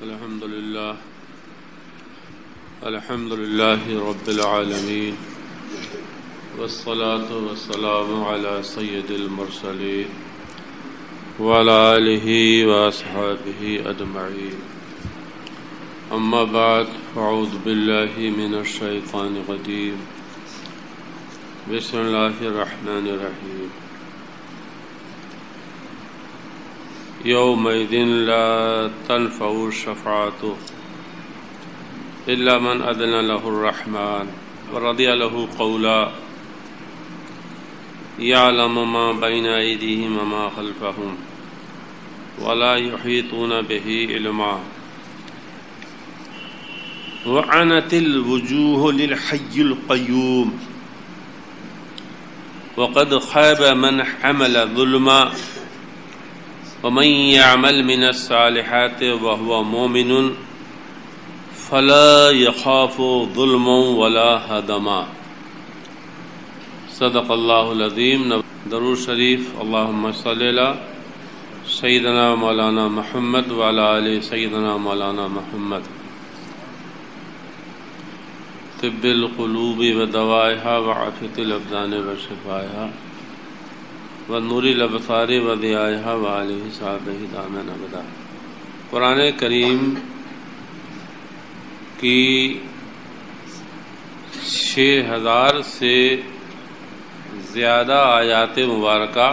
الحمد لله رب العالمين والصلاة والسلام على سيد المرسلين وعلى آله وأصحابه أجمعين أما بعد أعوذ بالله من الشيطان الرجيم بسم الله الرحمن الرحيم يومئذ لا تنفع الشفاعة إلا من أذن له الرحمن ورضي له قولا يعلم ما بين أيديهم وما خلفهم ولا يحيطون به علما وعنت الوجوه للحي القيوم وقد خاب من حمل ظلما ومن يعمل من الصالحات وهو مؤمن فلا يخاف ظلما ولا هدما صدق اللہ العظیم. درود شریف. اللہم صلی علی سیدنا مولانا محمد وعلی آل سیدنا مولانا محمد. طب القلوب ودوائها وعافیة الابدان وشفائها ونور الابصار وضیائها وآلہ صحابہ دامن ابدا. قرآن کریم کی 6000 سے زیادہ آیات مبارکہ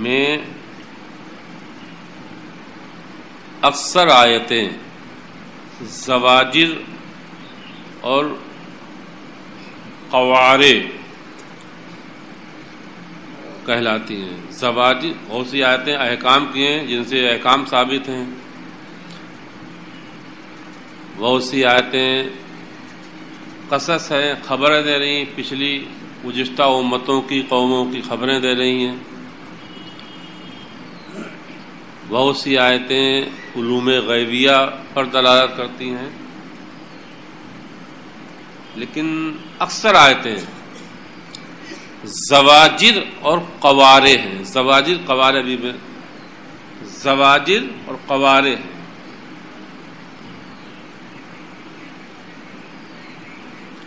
میں اکثر آیتیں زواجر اور قوارع کہلاتی ہیں. زواجر بہت سی آیتیں احکام کی ہیں جن سے احکام ثابت ہیں. بہت سی آیتیں قصص ہیں، خبریں دے رہی ہیں، پچھلی گزشتہ امتوں کی قوموں کی خبریں دے رہی ہیں. بہت سی آیتیں علوم غیبیہ پر دلالت کرتی ہیں. لیکن اکثر آیتیں زواجر اور قوارع ہیں. زواجر قوارع بھی میں زواجر اور قوارع ہیں.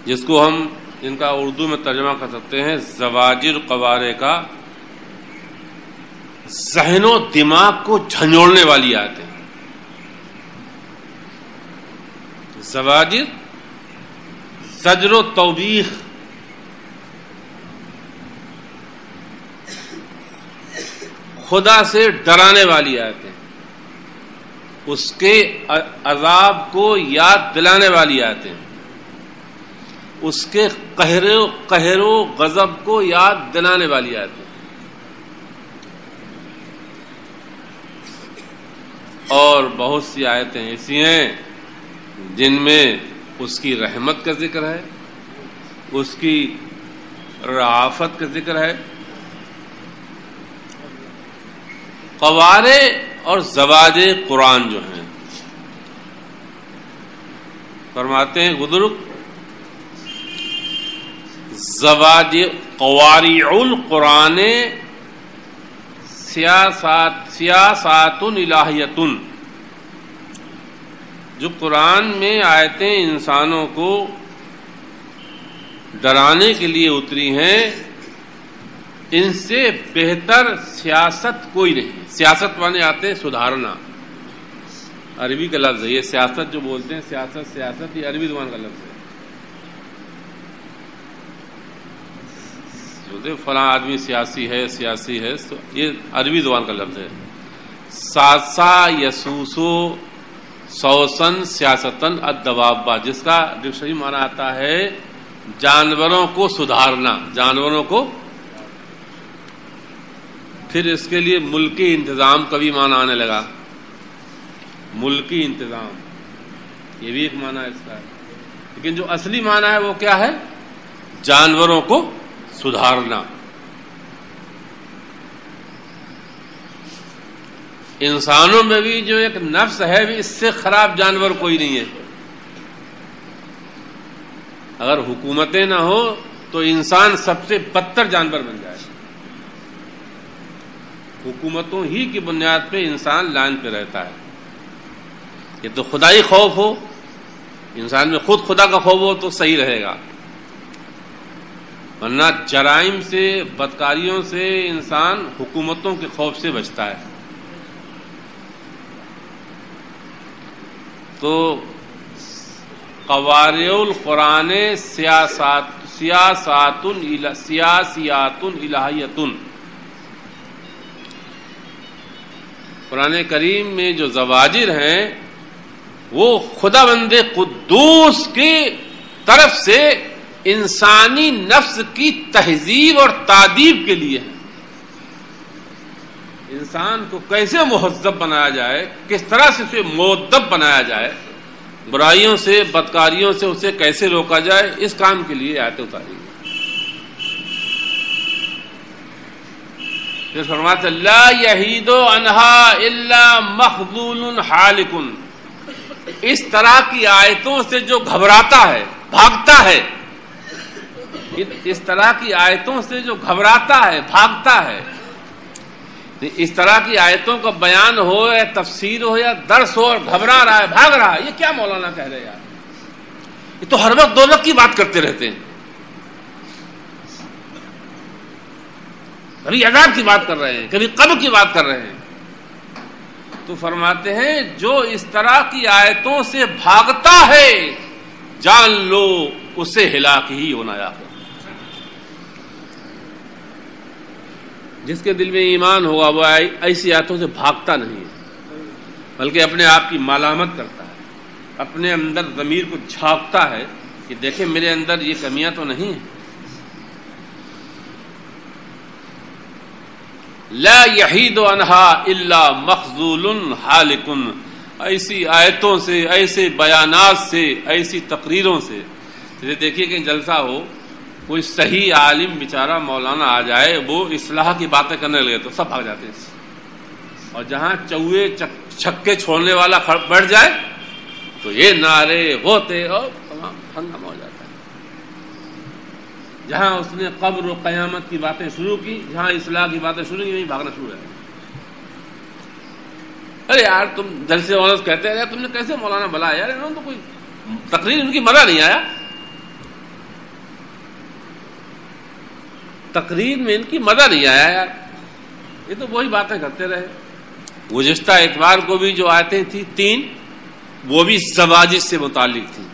جس کو ہم ان کا اردو میں ترجمہ کر سکتے ہیں زواجر قوارع کا ذہن و دماغ کو جھنجھوڑنے والی آیتیں. زواجر زجر و توبیخ، خدا سے ڈرانے والی آیتیں، اس کے عذاب کو یاد دلانے والی آیتیں، اس کے قہر و غضب کو یاد دلانے والی آیتیں. اور بہت سی آیتیں ایسی ہیں جن میں اس کی رحمت کا ذکر ہے، اس کی رعافت کا ذکر ہے. قوارع اور زواجر قرآن جو ہیں، فرماتے ہیں بزرگ زواجر قواریع القرآن سیاسات الہیۃ. جو قرآن میں آیتیں انسانوں کو ڈرانے کے لیے اتری ہیں، ان سے بہتر سیاست کوئی نہیں. سیاست مانے آتے ہیں سدھارنا، عربی کا لفظ ہے یہ. سیاست جو بولتے ہیں سیاست یہ عربی زبان کا لفظ ہے. فلاں آدمی سیاسی ہے تو یہ عربی زبان کا لفظ ہے. ساسا یسوسو سوسن سیاستن الدوابہ، جس کا ڈکشنری مانا آتا ہے جانوروں کو سدھارنا، جانوروں کو. پھر اس کے لیے ملکی انتظام کا بھی معنی آنے لگا. ملکی انتظام یہ بھی ایک معنی ہے اس کا. لیکن جو اصلی معنی ہے وہ کیا ہے؟ جانوروں کو سدھارنا. انسانوں میں بھی جو ایک نفس ہے بھی اس سے خراب جانور کوئی نہیں ہے. اگر حکومتیں نہ ہو تو انسان سب سے بدتر جانور بن جائے. حکومتوں ہی کی بنیاد پہ انسان لائن پہ رہتا ہے. یہ تو خدائی خوف ہو، انسان میں خود خدا کا خوف ہو تو صحیح رہے گا، ورنہ جرائم سے، بدکاریوں سے انسان حکومتوں کے خوف سے بچتا ہے۔ تو قوارع القرآن سیاسیات الہیۃ، قرآن کریم میں جو زواجر ہیں وہ خداوند قدوس کی طرف سے انسانی نفس کی تہذیب اور تعدیب کے لیے ہے۔ انسان کو کیسے مہذب بنایا جائے، کس طرح سے اسے مؤدب بنایا جائے، برائیوں سے، بدکاریوں سے اسے کیسے روکا جائے، اس کام کے لیے آیتیں اتاری ہیں۔ پھر فرماتے لا یحید عنہا الا مخذول حالک، اس طرح کی آیتوں سے جو گھبراتا ہے، بھاگتا ہے، اس طرح کی آیتوں سے جو گھبراتا ہے، بھاگتا ہے، اس طرح کی آیتوں کا بیان ہو یا تفسیر ہو یا درس ہو اور گھبرا رہا ہے، بھاگ رہا ہے، یہ کیا مولانا کہہ رہے یار، یہ تو ہر وقت دولت کی بات کرتے رہتے ہیں، کبھی عذاب کی بات کر رہے ہیں، کبھی قبر کی بات کر رہے ہیں۔ تو فرماتے ہیں جو اس طرح کی آیتوں سے بھاگتا ہے جان لو اسے ہلاک ہی ہونا ہے۔ جس کے دل میں ایمان ہوگا وہ ایسی آیتوں سے بھاگتا نہیں ہے، بلکہ اپنے آپ کی ملامت کرتا ہے، اپنے اندر ضمیر کو جھانکتا ہے کہ دیکھیں میرے اندر یہ کمیاں تو نہیں ہیں۔ لا یحید عنہا الا مخذول حالک، ایسی آیتوں سے، ایسے بیانات سے، ایسی تقریروں سے، جیسے دیکھیے کہ جلسہ ہو، کوئی صحیح عالم بیچارہ مولانا آ جائے، وہ اصلاح کی باتیں کرنے لگے تو سب بھاگ جاتے ہیں، اور جہاں چوہے چھکے چھوڑنے والا بیٹھ جائے تو یہ نعرے ہوتے اور تمام ہنگامہ ہو جاتا ہے۔ جہاں اس نے قبر و قیامت کی باتیں شروع کی، جہاں اصلاح کی باتیں شروع کی، وہیں بھاگنا شروع ہے۔ ارے یار تم جلسے والوں کہتے رہے، تم نے کیسے مولانا بلایا یار، انہوں نے تو کوئی تقریر ان کی مزہ نہیں آیا، تقریر میں ان کی مزہ نہیں آیا یار، یہ تو وہی باتیں کرتے رہے۔ گزشتہ اتوار کو بھی جو آیتیں تھیں 3، وہ بھی زواجر سے متعلق تھیں،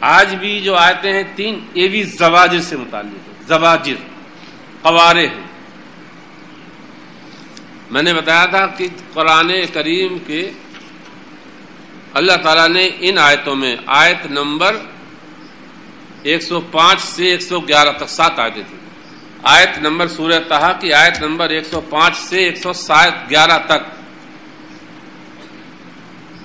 آج بھی جو آیتیں ہیں 3 یہ بھی زواجر سے متعلق ہیں، زواجر قوارع ہیں۔ میں نے بتایا تھا کہ قرآن کریم کے اللہ تعالیٰ نے ان آیتوں میں آیت نمبر 105 سے 111 تک 7 آیتیں تھیں، آیت نمبر سورہ طٰہٰ کی آیت نمبر 105 سے 111 تک،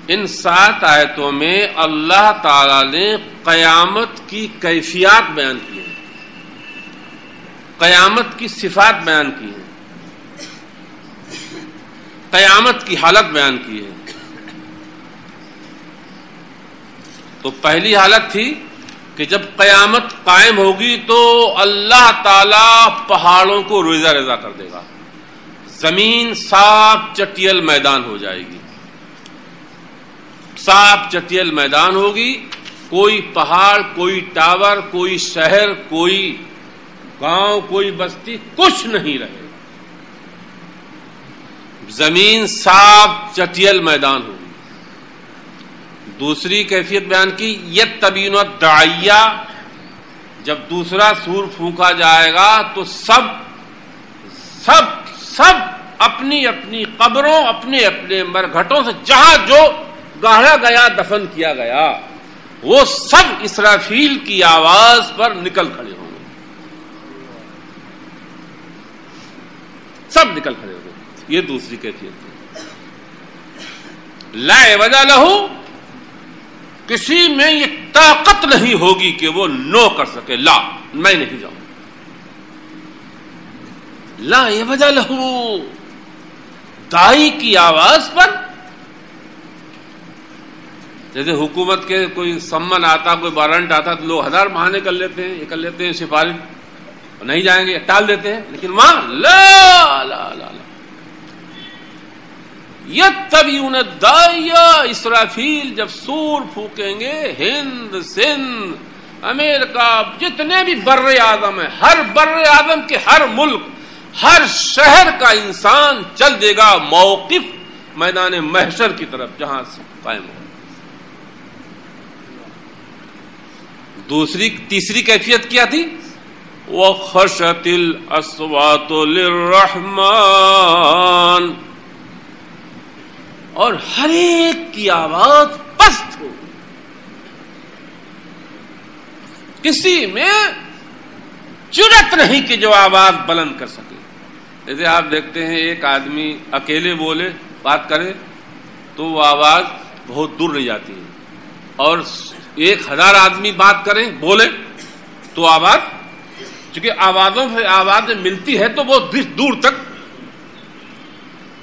ان 7 آیتوں میں اللہ تعالی نے قیامت کی کیفیات بیان کی ہیں، قیامت کی صفات بیان کی ہیں، قیامت کی حالت بیان کی ہے۔ تو پہلی حالت تھی کہ جب قیامت قائم ہوگی تو اللہ تعالی پہاڑوں کو ریزہ ریزہ کر دے گا، زمین صاف چٹیل میدان ہو جائے گی، صاف چٹیل میدان ہوگی، کوئی پہاڑ، کوئی ٹاور، کوئی شہر، کوئی گاؤں، کوئی بستی، کچھ نہیں رہے گا، زمین صاف چٹیل میدان ہوگی۔ دوسری کیفیت بیان کی یتبین الداعیہ، جب دوسرا سور پھونکا جائے گا تو سب اپنی اپنی قبروں، اپنے اپنے مرگھٹوں سے جہاں جو گاڑا گیا، دفن کیا گیا، وہ سب اسرافیل کی آواز پر نکل کھڑے ہوں گے، سب نکل کھڑے ہوں گے۔ یہ دوسری کیفیت ہے۔ لا وجہ لہو، کسی میں یہ طاقت نہیں ہوگی کہ وہ نو کر سکے، لا میں نہیں جاؤں، لا وجہ لہو، دائی کی آواز پر، جیسے حکومت کے کوئی سمن آتا، کوئی وارنٹ آتا تو لوگ 1000 بہانے کر لیتے ہیں، یہ کر لیتے ہیں، سفارش نہیں جائیں گے، ٹال دیتے ہیں، لیکن وہاں لا لا لا لا، یتبعون الداعی، اسرافیل جب سور پھونکیں گے، ہند، سندھ، امریکہ، جتنے بھی بر اعظم ہیں، ہر بر اعظم کے ہر ملک، ہر شہر کا انسان چل دے گا موقف میدان محشر کی طرف جہاں سے قائم ہو۔ تیسری کیفیت کیا تھی؟ وَخَشَتِ الْأَصْوَاتُ لِلرَّحْمَنِ، اور ہر ایک کی آواز پست ہو، کسی میں جرأت نہیں کہ جو آواز بلند کر سکے۔ جیسے آپ دیکھتے ہیں ایک آدمی اکیلے بولے بات کرے تو وہ آواز بہت دور رہ جاتی ہے، اور 1000 آدمی بات کریں بولے تو آواز، چونکہ آوازوں سے آوازیں ملتی ہے تو وہ دور تک،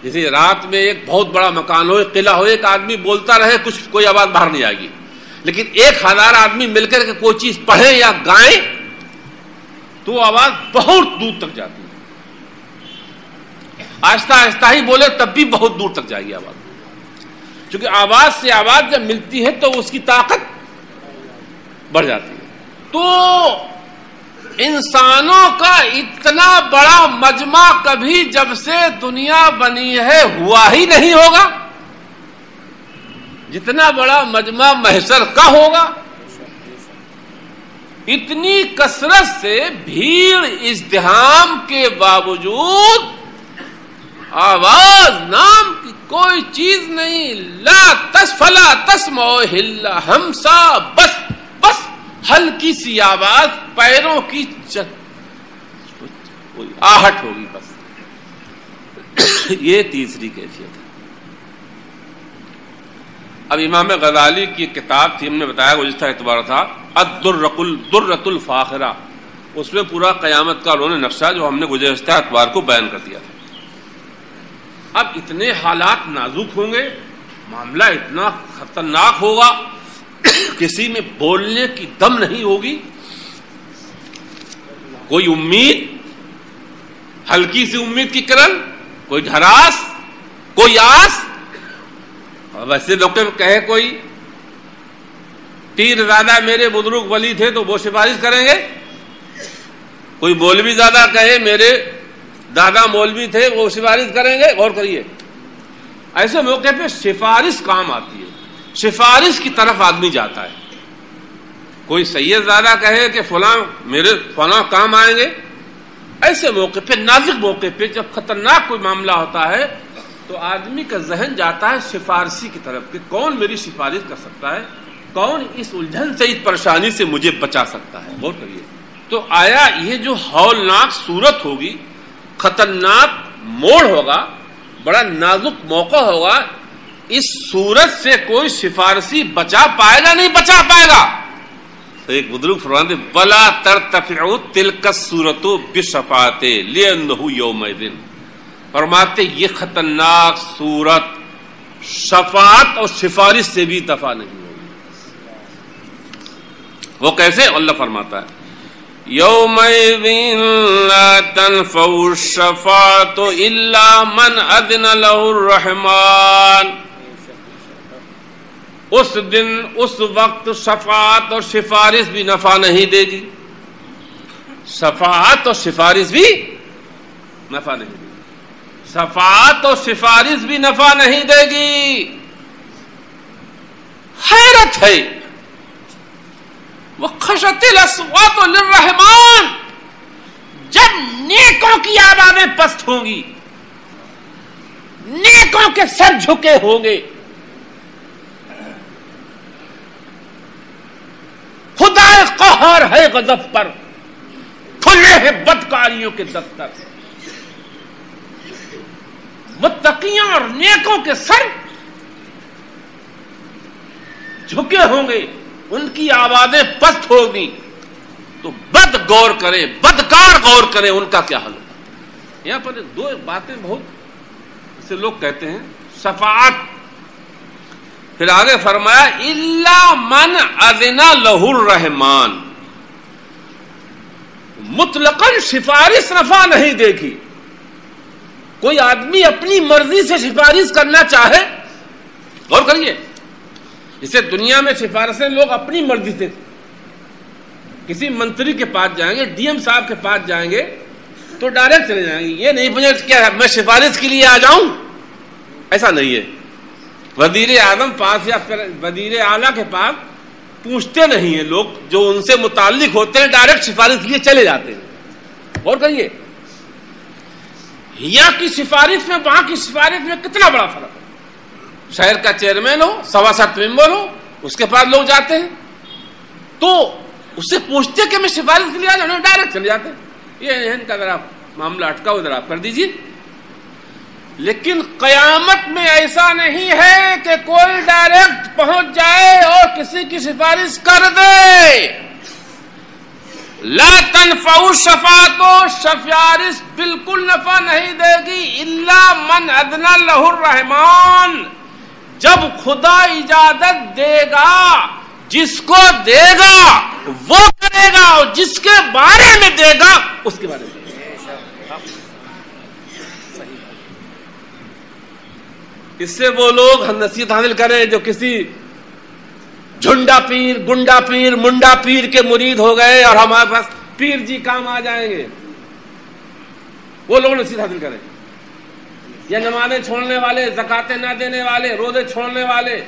جیسے رات میں ایک بہت بڑا مکان ہو، ایک قلعہ ہو، ایک آدمی بولتا رہے کوئی آواز باہر نہیں آئے گی، لیکن 1000 آدمی مل کر کے کوئی چیز پڑھے یا گائیں تو آواز بہت دور تک جاتی ہے۔ آہستہ آہستہ ہی بولے تب بھی بہت دور تک جائے گی آواز، کیونکہ آواز سے آواز جب ملتی ہے تو اس کی طاقت بڑھ جاتی ہے۔ تو انسانوں کا اتنا بڑا مجمع کبھی جب سے دنیا بنی ہے ہوا ہی نہیں ہوگا، جتنا بڑا مجمع محشر کا ہوگا۔ اتنی کثرت سے بھیڑ ازدحام کے باوجود آواز نام کی کوئی چیز نہیں، فلا تسمع الا ہمسا، بس ہلکی سی آواز، پیروں کی آہٹ ہوگی بس۔ یہ تیسری کیفیت ہے۔ اب امام غزالی کی کتاب تھی، ہم نے بتایا گزشتہ اتوار تھا، الدرۃ الفاخرہ، اس میں پورا قیامت کا انہوں نے نقشہ جو ہم نے گزشتہ اتوار کو بیان کر دیا تھا۔ اب اتنے حالات نازک ہوں گے، معاملہ اتنا خطرناک ہوگا، کسی میں بولنے کی دم نہیں ہوگی، کوئی امید، ہلکی سی امید کی کرن، کوئی ڈھراس، کوئی آس۔ ویسے ڈاکٹر کہے کوئی پیر زیادہ میرے بزرگ ولی تھے تو وہ سفارش کریں گے، کوئی مولوی زیادہ کہے میرے دادا مولوی تھے وہ سفارش کریں گے۔ غور کریے، ایسے موقع پہ سفارش کام آتی ہے، سفارش کی طرف آدمی جاتا ہے۔ کوئی سید زیادہ کہے کہ فلاں میرے فلاں کام آئیں گے، ایسے موقع پہ، نازک موقع پہ جب خطرناک کوئی معاملہ ہوتا ہے تو آدمی کا ذہن جاتا ہے سفارشی کی طرف کہ کون میری سفارش کر سکتا ہے، کون اس الجھن سے، اس پریشانی سے مجھے بچا سکتا ہے۔ غور کریے، تو آیا یہ جو ہولناک صورت ہوگی، خطرناک موڑ ہوگا، بڑا نازک موقع ہوگا، اس صورت سے کوئی سفارشی بچا پائے گا؟ نہیں بچا پائے گا۔ تو ایک بزرگ فرماتے بلا ترتفع تلک الصورت بشفاعت لانہ یومئذ، فرماتے یہ خطرناک صورت شفاعت اور سفارش سے بھی دفع نہیں ہوگی۔ وہ کیسے؟ اللہ فرماتا ہے یومئذ لا تنفع الشفاعت الا من اذن له الرحمن، اس دن، اس وقت شفاعت اور سفارش بھی نفع نہیں دے گی، شفاعت اور سفارش بھی نفع نہیں دے گی، شفاعت اور سفارش بھی نفع نہیں دے گی۔ حیرت ہے، وَخَشَتِ الْأَصْوَاتُ لِلرَّحْمَنِ، جب نیکوں کی آوازیں پست ہوں گی، نیکوں کے سر جھکے ہوں گے، خدا قہر ہے غضب پر، کھلے ہیں بدکاریوں کے دفتر، متقیوں اور نیکوں کے سر جھکے ہوں گے، ان کی آوازیں پست ہوگی، تو بد غور کریں، بدکار غور کریں ان کا کیا حل ہوگا۔ یہاں پر دو باتیں بہت سے لوگ کہتے ہیں، شفاعت، پھر آگے فرمایا الا من اذن له الرحمن، مطلقاً سفارش نفع نہیں دے گی، کوئی آدمی اپنی مرضی سے سفارش کرنا چاہے، غور کریے، جسے دنیا میں سفارشیں لوگ اپنی مرضی سے، کسی منتری کے پاس جائیں گے، ڈی ایم صاحب کے پاس جائیں گے تو ڈائریکٹ چلے جائیں گے، یہ نہیں پوچھیں کیا میں سفارش کے لیے آ جاؤں، ایسا نہیں ہے۔ وزیر اعظم پاس یا پھر وزیر اعلیٰ کے پاس پوچھتے نہیں ہیں لوگ، جو ان سے متعلق ہوتے ہیں ڈائریکٹ سفارش کے لیے چلے جاتے ہیں۔ غور کریے، یہاں کی سفارش میں وہاں کی سفارش میں کتنا بڑا فرق ہے۔ شہر کا چیئرمین ہو، 7.25 ممبر ہو، اس کے پاس لوگ جاتے ہیں تو اس سے پوچھتے کہ میں سفارش کے لیے آ جاؤں، ڈائریکٹ چلے جاتے ہیں، یہ ان کا ذرا معاملہ اٹکا ہو، ذرا کر دیجیے۔ لیکن قیامت میں ایسا نہیں ہے کہ کوئی ڈائریکٹ پہنچ جائے اور کسی کی سفارش کر دے۔ لا تنفع الشفاعۃ، سفارش بالکل نفع نہیں دے گی، الا من اذن لہ الرحمن، جب خدا اجازت دے گا، جس کو دے گا وہ کرے گا، اور جس کے بارے میں دے گا اس کے بارے میں۔ اس سے وہ لوگ نصیحت حاصل کریں جو کسی جھنڈا پیر، گنڈا پیر، منڈا پیر کے مرید ہو گئے اور ہمارے پاس پیر جی کام آ جائیں گے، وہ لوگ نصیحت حاصل کریں، یا نمازیں چھوڑنے والے، زکاتیں نہ دینے والے، روزے چھوڑنے والے،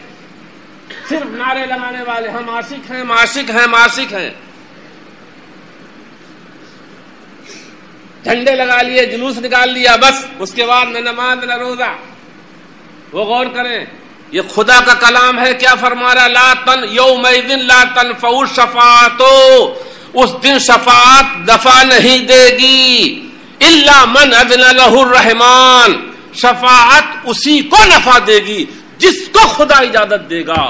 صرف نعرے لگانے والے، ہم عاشق ہیں، معاشق ہیں، معاشق ہیں، جھنڈے لگا لیے، جلوس نکال لیا، بس اس کے بعد نہ نماز نہ روزہ۔ وہ غور کریں، یہ خدا کا کلام ہے، کیا فرما رہا، یومئذ لا تنفع الشفاعۃ، اس دن شفاعت نفع نہیں دے گی، الا من اذن لہ الرحمن، شفاعت اسی کو نفع دے گی جس کو خدا اجازت دے گا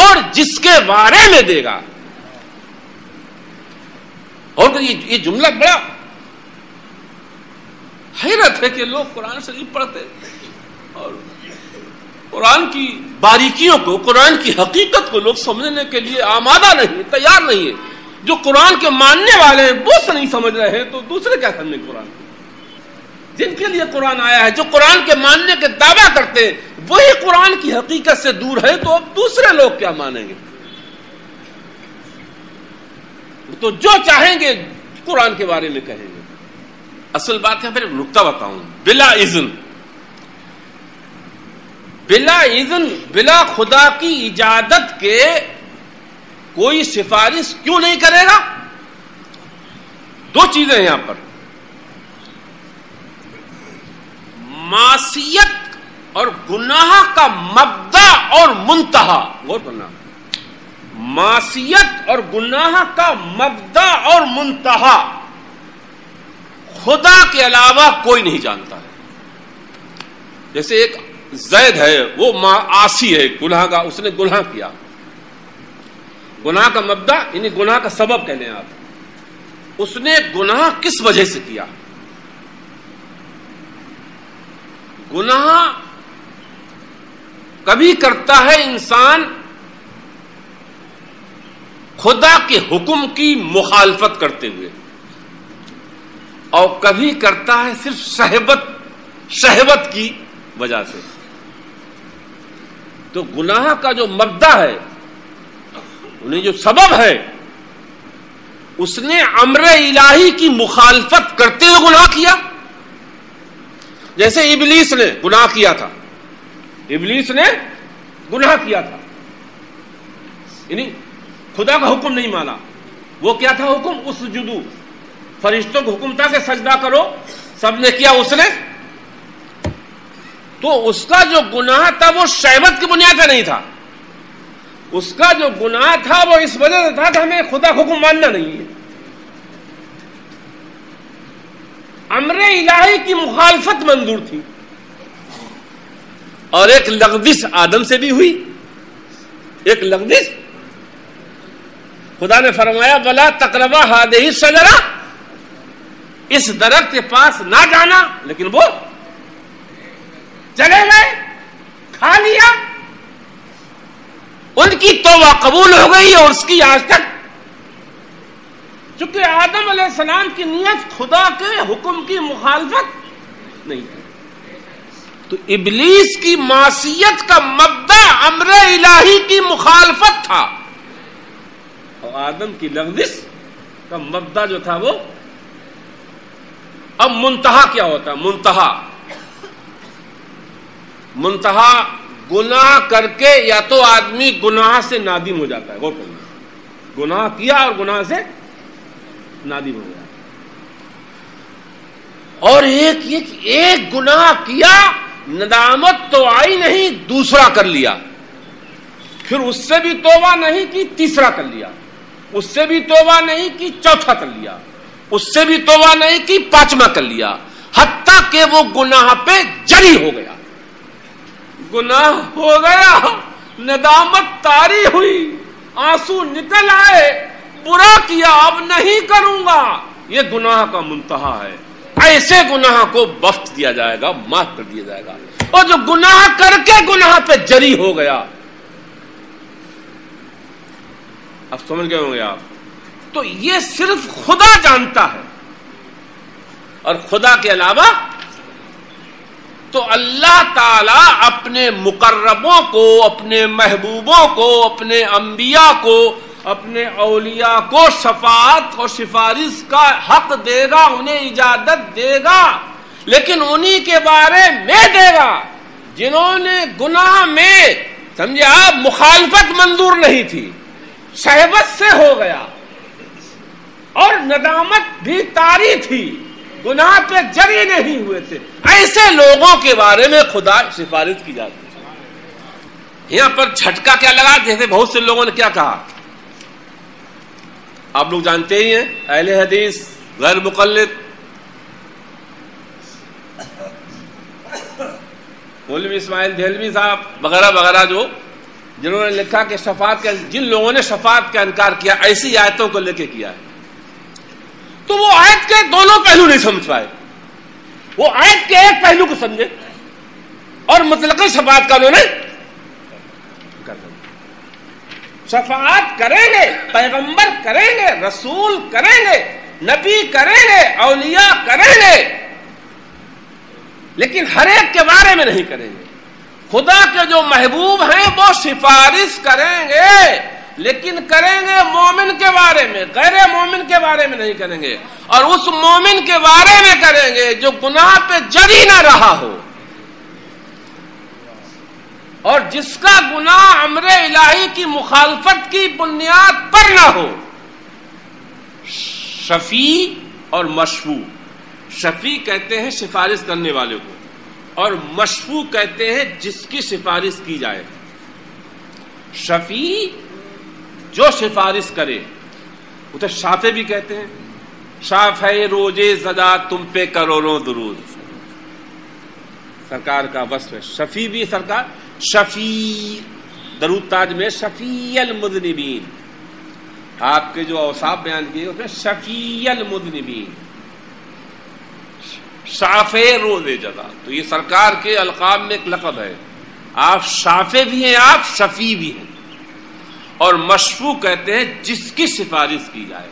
اور جس کے بارے میں دے گا۔ اور یہ جملہ بڑا حیرت ہے کہ لوگ قرآن شریف پڑھتے اور قرآن کی باریکیوں کو، قرآن کی حقیقت کو لوگ سمجھنے کے لیے آمادہ نہیں، تیار نہیں ہے۔ جو قرآن کے ماننے والے ہیں وہ سے نہیں سمجھ رہے ہیں تو دوسرے کیا سمجھیں قرآن کو؟ جن کے لیے قرآن آیا ہے، جو قرآن کے ماننے کے دعویٰ کرتے ہیں، وہی قرآن کی حقیقت سے دور ہے تو اب دوسرے لوگ کیا مانیں گے؟ تو جو چاہیں گے قرآن کے بارے میں کہیں گے۔ اصل بات ہے، پھر نقطہ بتاؤں، بلا اذن، بلا اذن، بلا خدا کی اجازت کے کوئی سفارش کیوں نہیں کرے گا؟ دو چیزیں ہیں یہاں پر، معصیت اور گناہ کا مبدا اور منتہا۔ غور کرنا، معصیت اور گناہ کا مبدا اور منتہا خدا کے علاوہ کوئی نہیں جانتا ہے۔ جیسے ایک زید ہے، وہ عاصی ہے، گناہ کا، اس نے گناہ کیا، گناہ کا مبدا یعنی گناہ کا سبب کہنے آپ، اس نے گناہ کس وجہ سے کیا؟ گناہ کبھی کرتا ہے انسان خدا کے حکم کی مخالفت کرتے ہوئے، اور کبھی کرتا ہے صرف شہوت کی وجہ سے۔ تو گناہ کا جو مبدا ہے، انہیں جو سبب ہے، اس نے امر الہی کی مخالفت کرتے ہوئے گناہ کیا۔ جیسے ابلیس نے گناہ کیا تھا، ابلیس نے گناہ کیا تھا، یعنی خدا کا حکم نہیں مانا۔ وہ کیا تھا حکم؟ اسجدو، فرشتوں کو حکم تھا کہ سجدہ کرو، سب نے کیا، اس نے۔ تو اس کا جو گناہ تھا وہ شہوت کی بنیاد پہ نہیں تھا، اس کا جو گناہ تھا وہ اس وجہ سے تھا کہ ہمیں خدا کا حکم ماننا نہیں ہے، امر الہی کی مخالفت منظور تھی۔ اور ایک لغزش آدم سے بھی ہوئی، ایک لغزش، خدا نے فرمایا وَلَا تَقْرَبَا هَٰذِهِ الشَّجَرَةَ، اس درخت کے پاس نہ جانا، لیکن وہ چلے گئے، کھا لیا، ان کی توبہ قبول ہو گئی اور اس کی آج تک، چونکہ آدم علیہ السلام کی نیت خدا کے حکم کی مخالفت نہیں تھی، تو ابلیس کی معصیت کا مبدا امر الہی کی مخالفت تھا، اور آدم کی لغزش کا مبدا جو تھا وہ. اب منتہا کیا ہوتا ہے؟ منتہا گناہ کر کے یا تو آدمی گناہ سے نادم ہو جاتا ہے. غور کریے، گناہ کیا اور گناہ سے نادم ہو گیا، اور ایک گناہ کیا، ندامت تو آئی نہیں، دوسرا کر لیا، پھر اس سے بھی توبہ نہیں کی، تیسرا کر لیا، اس سے بھی توبہ نہیں کی، چوتھا کر لیا، اس سے بھی توبہ نہیں کی، پانچواں کر لیا، حتیٰ کہ وہ گناہ پہ جری ہو گیا. گناہ ہو گیا، ندامت طاری ہوئی، آنسو نکل آئے، برا کیا اب نہیں کروں گا، یہ گناہ کا منتہا ہے. ایسے گناہ کو بخش دیا جائے گا، معاف کر دیا جائے گا. اور جو گناہ کر کے گناہ پہ جری ہو گیا، اب سمجھ گئے ہوں گے آپ، تو یہ صرف خدا جانتا ہے، اور خدا کے علاوہ تو اللہ تعالی اپنے مقربوں کو، اپنے محبوبوں کو، اپنے انبیاء کو، اپنے اولیاء کو شفاعت اور سفارش کا حق دے گا، انہیں اجازت دے گا، لیکن انہی کے بارے میں دے گا جنہوں نے گناہ میں، سمجھے آپ، مخالفت منظور نہیں تھی، شہوت سے ہو گیا، اور ندامت بھی طاری تھی، گناہ پہ جری نہیں ہوئے تھے. ایسے لوگوں کے بارے میں خدا سفارش کی جاتی ہے. یہاں پر جھٹکا کیا لگا، جیسے بہت سے لوگوں نے کیا کہا، آپ لوگ جانتے ہی ہیں، اہل حدیث، غیر مقلد، مولوی اسماعیل دہلوی صاحب وغیرہ وغیرہ، جنہوں نے لکھا کہ شفاعت کا، جن لوگوں نے شفاعت کا انکار کیا ایسی آیتوں کو لے کے کیا ہے، تو وہ آیت کے دونوں پہلو نہیں سمجھ پائے. وہ آیت کے ایک پہلو کو سمجھے اور مطلق شفاعت کا انہوں نے شفاعت کریں گے، پیغمبر کریں گے، رسول کریں گے، نبی کریں گے، اولیاء کریں گے، لیکن ہر ایک کے بارے میں نہیں کریں گے. خدا کے جو محبوب ہیں وہ سفارش کریں گے، لیکن کریں گے مومن کے بارے میں، غیر مومن کے بارے میں نہیں کریں گے. اور اس مومن کے بارے میں کریں گے جو گناہ پہ جری نہ رہا ہو، اور جس کا گناہ امر الہی کی مخالفت کی بنیاد پر نہ ہو. شفیع اور مشفوع، شفیع کہتے ہیں سفارش کرنے والے کو، اور مشفوع کہتے ہیں جس کی سفارش کی جائے. شفیع جو سفارش کرے، اسے شافع بھی کہتے ہیں. شافع روزے زدہ تم پہ کروڑوں درود، سرکار کا وصف ہے. شفیع بھی سرکار، شفیع درود تاج میں شفیع المذنبین، آپ کے جو اوصاف بیان کیے اس میں شفیع المذنبین، شافع روزے جزا. تو یہ سرکار کے القاب میں ایک لقب ہے، آپ شافع بھی ہیں، آپ شفیع بھی ہیں. اور مشفوع کہتے ہیں جس کی سفارش کی جائے.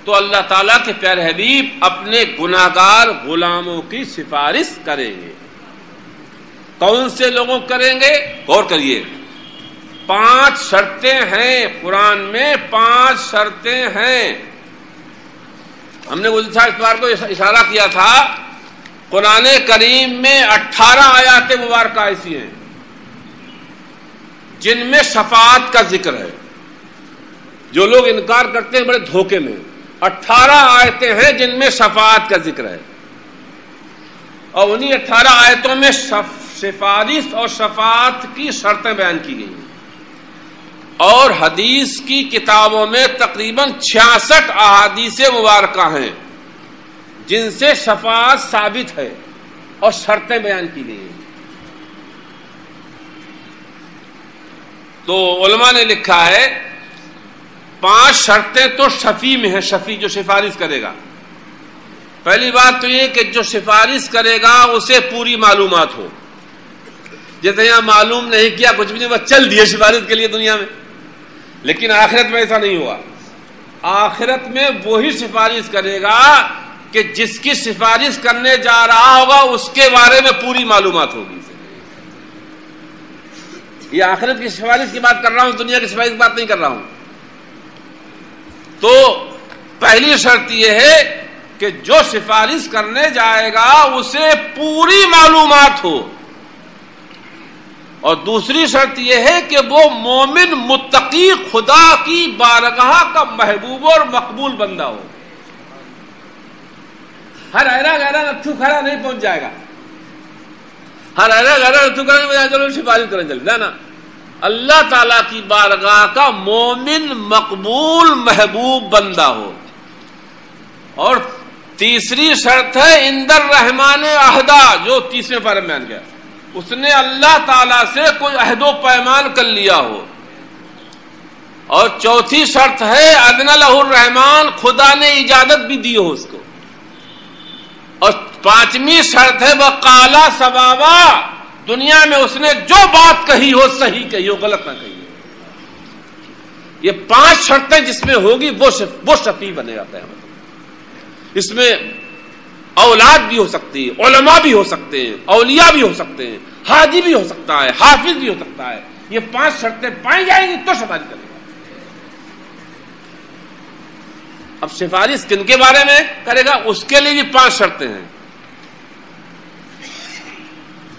تو اللہ تعالیٰ کے پیارے حبیب اپنے گناہگار غلاموں کی سفارش کریں گے. کون سے لوگوں کریں گے؟ غور کریے، 5 شرطیں ہیں قرآن میں، 5 شرطیں ہیں. ہم نے گزشتہ اتوار کو اشارہ کیا تھا، قرآن کریم میں 18 آیات مبارکہ ایسی ہیں جن میں شفاعت کا ذکر ہے. جو لوگ انکار کرتے ہیں بڑے دھوکے میں. 18 آیتیں ہیں جن میں شفاعت کا ذکر ہے، اور انہی 18 آیتوں میں سفارش اور شفاعت کی شرطیں بیان کی گئی ہیں. اور حدیث کی کتابوں میں تقریباً 66 احادیث مبارکہ ہیں جن سے شفاعت ثابت ہے اور شرطیں بیان کی گئی ہیں. تو علماء نے لکھا ہے 5 شرطیں تو شفیع میں ہیں، شفیع جو سفارش کرے گا. پہلی بات تو یہ کہ جو سفارش کرے گا اسے پوری معلومات ہو. جیسے یہاں معلوم نہیں کیا کچھ بھی نہیں، بس چل دیے سفارش کے لیے دنیا میں، لیکن آخرت میں ایسا نہیں ہوا. آخرت میں وہی سفارش کرے گا کہ جس کی سفارش کرنے جا رہا ہوگا اس کے بارے میں پوری معلومات ہوگی. یہ آخرت کی سفارش کی بات کر رہا ہوں, دنیا کی سفارش کی بات نہیں کر رہا ہوں. تو پہلی شرط یہ ہے کہ جو سفارش کرنے جائے گا اسے پوری معلومات ہو, اور دوسری شرط یہ ہے کہ وہ مومن متقی خدا کی بارگاہ کا محبوب اور مقبول بندہ ہو. ہر ایرا گہرا نتھو کھڑا نہیں پہنچ جائے گا, ہر ایرا گہرا نتھو کھڑا نہیں پہنچ جائے گا, سفارش کرنے چلے نا. اللہ تعالیٰ کی بارگاہ کا مومن مقبول محبوب بندہ ہو. اور تیسری شرط ہے اندر رحمان عہدہ, جو تیسرے پارے میں بیان کیا, اس نے اللہ تعالیٰ سے کوئی عہد و پیمان کر لیا ہو. اور چوتھی شرط ہے اذن لہ الرحمان, خدا نے اجازت بھی دی ہو اس کو. اور پانچویں شرط ہے وقالا صوابا, دنیا میں اس نے جو بات کہی ہو صحیح کہی ہو, غلط نہ کہی ہو. یہ 5 شرطیں جس میں ہوگی وہ شفیع بنے گا قیامت. اس میں اولاد بھی ہو سکتی ہے, علماء بھی ہو سکتے ہیں, اولیاء بھی ہو سکتے ہیں, حاجی بھی ہو سکتا ہے, حافظ بھی ہو سکتا ہے. یہ 5 شرطیں پائی جائیں گی تو سفارش کرے گا. اب سفارش کن کے بارے میں کرے گا, اس کے لیے بھی 5 شرطیں ہیں.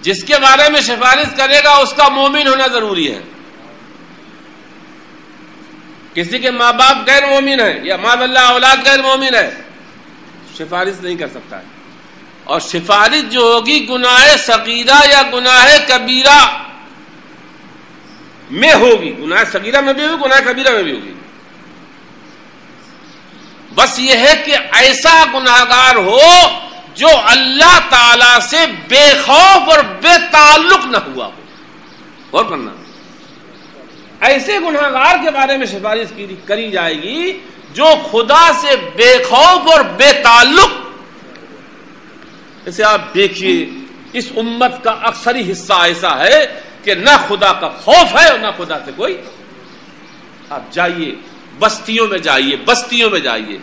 جس کے بارے میں سفارش کرے گا اس کا مومن ہونا ضروری ہے. کسی کے ماں باپ غیر مومن ہے یا معاذ اللہ اولاد غیر مومن ہے, سفارش نہیں کر سکتا ہے. اور سفارش جو ہوگی گناہ صغیرہ یا گناہ کبیرہ میں ہوگی. گناہ صغیرہ میں بھی ہوگی, گناہ کبیرہ میں بھی ہوگی. بس یہ ہے کہ ایسا گناہگار ہو جو اللہ تعالی سے بے خوف اور بے تعلق نہ ہوا ہو. غور کرنا, ایسے گناہگار کے بارے میں سفارش کری جائے گی جو خدا سے بے خوف اور بے تعلق. اسے آپ دیکھیے, اس امت کا اکثری حصہ ایسا ہے کہ نہ خدا کا خوف ہے اور نہ خدا سے کوئی. آپ جائیے بستیوں میں, جائیے بستیوں میں جائیے.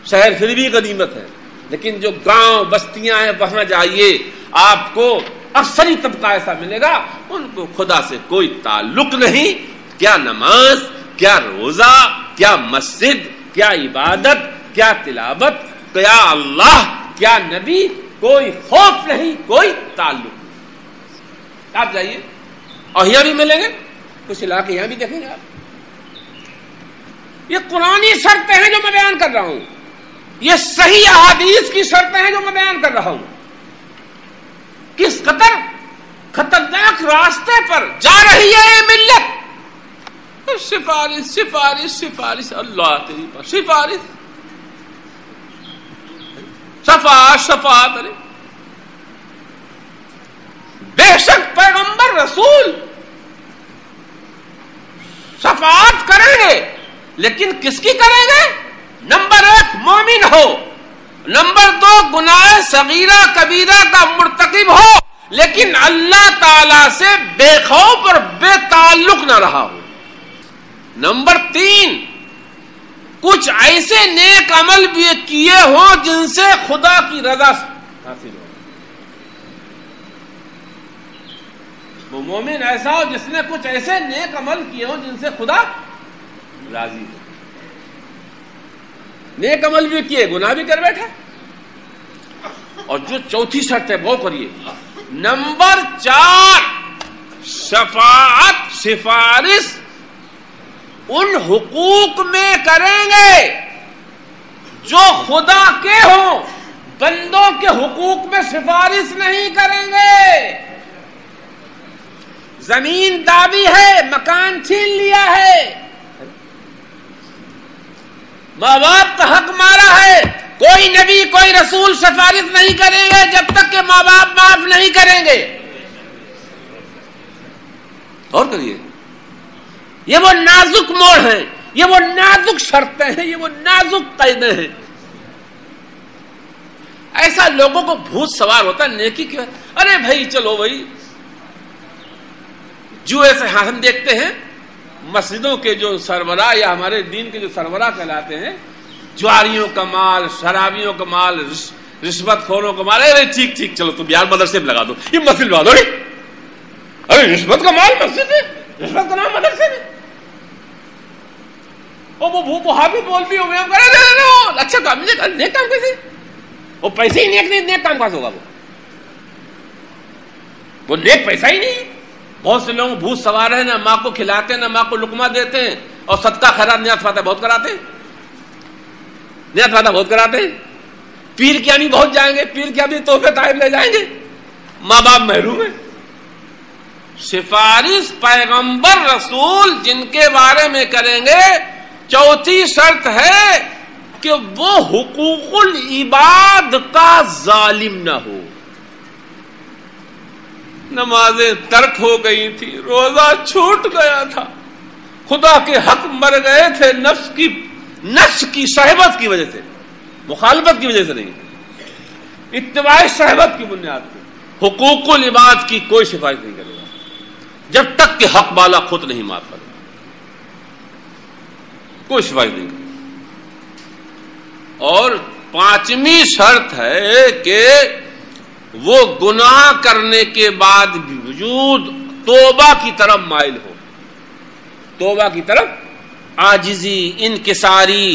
شہر پھر بھی غنیمت ہے, لیکن جو گاؤں بستیاں ہیں وہاں جائیے, آپ کو اکثری طبقہ ایسا ملے گا ان کو خدا سے کوئی تعلق نہیں. کیا نماز, کیا روزہ, کیا مسجد, کیا عبادت, کیا تلاوت, کیا اللہ, کیا نبی, کوئی خوف نہیں, کوئی تعلق نہیں. آپ جائیے, اور یہاں بھی ملیں گے, کچھ علاقے یہاں بھی دیکھیں گے آپ. یہ قرآنی شرطیں ہیں جو میں بیان کر رہا ہوں, یہ صحیح احادیث کی شرطیں ہیں جو میں بیان کر رہا ہوں. کس قدر خطرناک راستے پر جا رہی ہے یہ ملت. سفارش سفارش سفارش, اللہ تیری پر سفارش, شفاعت شفاعت. ارے بے شک پیغمبر رسول شفاعت کریں گے, لیکن کس کی کریں گے؟ نمبر 1 مومن ہو, نمبر 2 گناہ صغیرہ کبیرہ کا مرتکب ہو لیکن اللہ تعالی سے بے خوف اور بے تعلق نہ رہا ہو. نمبر 3 کچھ ایسے نیک عمل بھی کیے ہوں جن سے خدا کی رضا حاصل ہو. وہ مومن ایسا ہو جس نے کچھ ایسے نیک عمل کیے ہوں جن سے خدا راضی ہو. نیک عمل بھی کیے, گناہ بھی کر بیٹھا. اور جو چوتھی شرط ہے وہ کریے. نمبر 4 شفاعت سفارش ان حقوق میں کریں گے جو خدا کے ہوں, بندوں کے حقوق میں سفارش نہیں کریں گے. زمین دابی ہے, مکان چھین لیا ہے, ماں باپ کا حق مارا ہے, کوئی نبی کوئی رسول سفارش نہیں کریں گے جب تک کہ ماں باپ معاف نہیں کریں گے. اور کریے, یہ وہ نازک موڑ ہیں, یہ وہ نازک شرطیں ہیں, یہ وہ نازک قیدیں ہیں. ایسا لوگوں کو بھوت سوار ہوتا ہے نیکی کی. ارے بھائی چلو بھائی, جو ایسے ہم دیکھتے ہیں مسجدوں کے جو سربراہ یا ہمارے دین کے جو سربراہ کہلاتے ہیں, جواریوں کا مال، شرابیوں کا مال، رشوت خوروں کا مال. ارے ٹھیک ٹھیک چلو تم یار مدرسے میں لگا دو، یہ مسجد لگا دو. ارے رشوت کا مال مسجد ہے، رشوت کا نام مدرسے میں. وہ وہابی مولوی ہوئے اچھا کام نیک کام کیسے؟ وہ پیسے ہی نیک کام کیسے ہوگا؟ وہ نیک پیسہ ہی نہیں. بہت سے لوگ بھوت سوار ہیں، نہ ماں کو کھلاتے ہیں نہ ماں کو لقمہ دیتے ہیں، اور صدقہ خیرات نیت فاتحہ بہت کراتے ہیں، نیت فاتحہ بہت کراتے ہیں. پیر کیا نہیں بہت جائیں گے، پیر کیا بھی تحفے تحائف لے جائیں گے، ماں باپ محروم ہیں. سفارش پیغمبر رسول جن کے بارے میں کریں گے، چوتھی شرط ہے کہ وہ حقوق العباد کا ظالم نہ ہو. نمازیں ترک ہو گئی تھی، روزہ چھوٹ گیا تھا، خدا کے حق مر گئے تھے، نفس کی شہوت کی وجہ سے، مخالفت کی وجہ سے نہیں، اتباع شہوت کی بنیاد پر. حقوق العباد کی کوئی سفارش نہیں کرے گا جب تک کہ حق والا خود نہیں معاف کرے، کوئی سفارش نہیں کرے. اور پانچویں شرط ہے کہ وہ گناہ کرنے کے بعد بھی وجود توبہ کی طرف مائل ہو، توبہ کی طرف عاجزی، انکساری،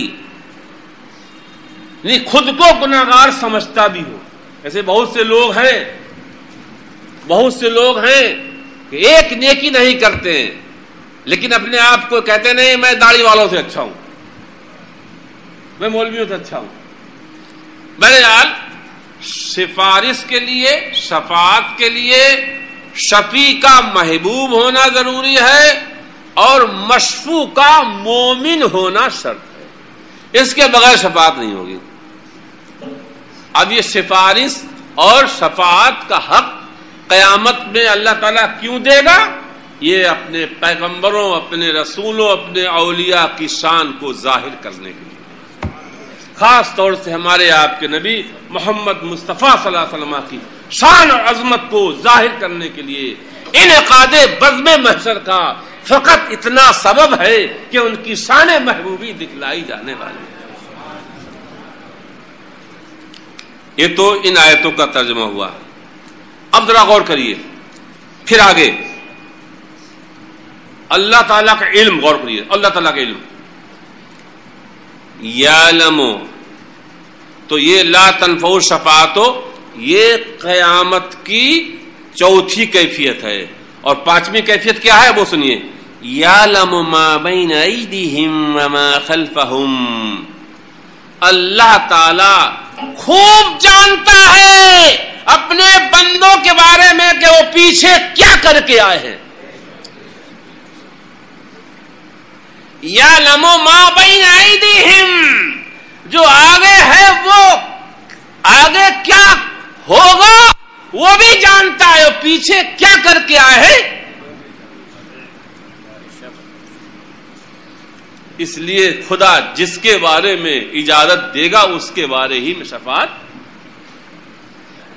نہیں خود کو گناہگار سمجھتا بھی ہو. ایسے بہت سے لوگ ہیں کہ ایک نیکی نہیں کرتے ہیں لیکن اپنے آپ کو کہتے نہیں میں داڑھی والوں سے اچھا ہوں، میں مولویوں سے اچھا ہوں. بہرحال سفارش کے لیے، شفاعت کے لیے شفیع کا محبوب ہونا ضروری ہے اور مشفوع کا مومن ہونا شرط ہے. اس کے بغیر شفاعت نہیں ہوگی. اب یہ سفارش اور شفاعت کا حق قیامت میں اللہ تعالیٰ کیوں دے گا؟ یہ اپنے پیغمبروں، اپنے رسولوں، اپنے اولیاء کی شان کو ظاہر کرنے کے لیے، خاص طور سے ہمارے آپ کے نبی محمد مصطفیٰ صلی اللہ علیہ وسلم کی شان اور عظمت کو ظاہر کرنے کے لیے انعقاد بزم محشر کا فقط اتنا سبب ہے کہ ان کی شان محبوبی دکھلائی جانے والی ہے. یہ تو ان آیتوں کا ترجمہ ہوا. اب ذرا غور کریے پھر آگے اللہ تعالیٰ کا علم. غور کریے اللہ تعالیٰ کا علم. یعلم، تو یہ لا تنفع الشفاعت، یہ قیامت کی چوتھی کیفیت ہے. اور پانچویں کیفیت کیا ہے وہ سنیے. یعلم ما بین ایدیہم وما خلفہم، اللہ تعالی خوب جانتا ہے اپنے بندوں کے بارے میں کہ وہ پیچھے کیا کر کے آئے ہیں. یعلم ما بین ایدیہم، جو آگے ہے وہ آگے کیا ہوگا وہ بھی جانتا ہے، وہ پیچھے کیا کر کے آئے ہیں. اس لیے خدا جس کے بارے میں اجازت دے گا اس کے بارے ہی میں شفاعت.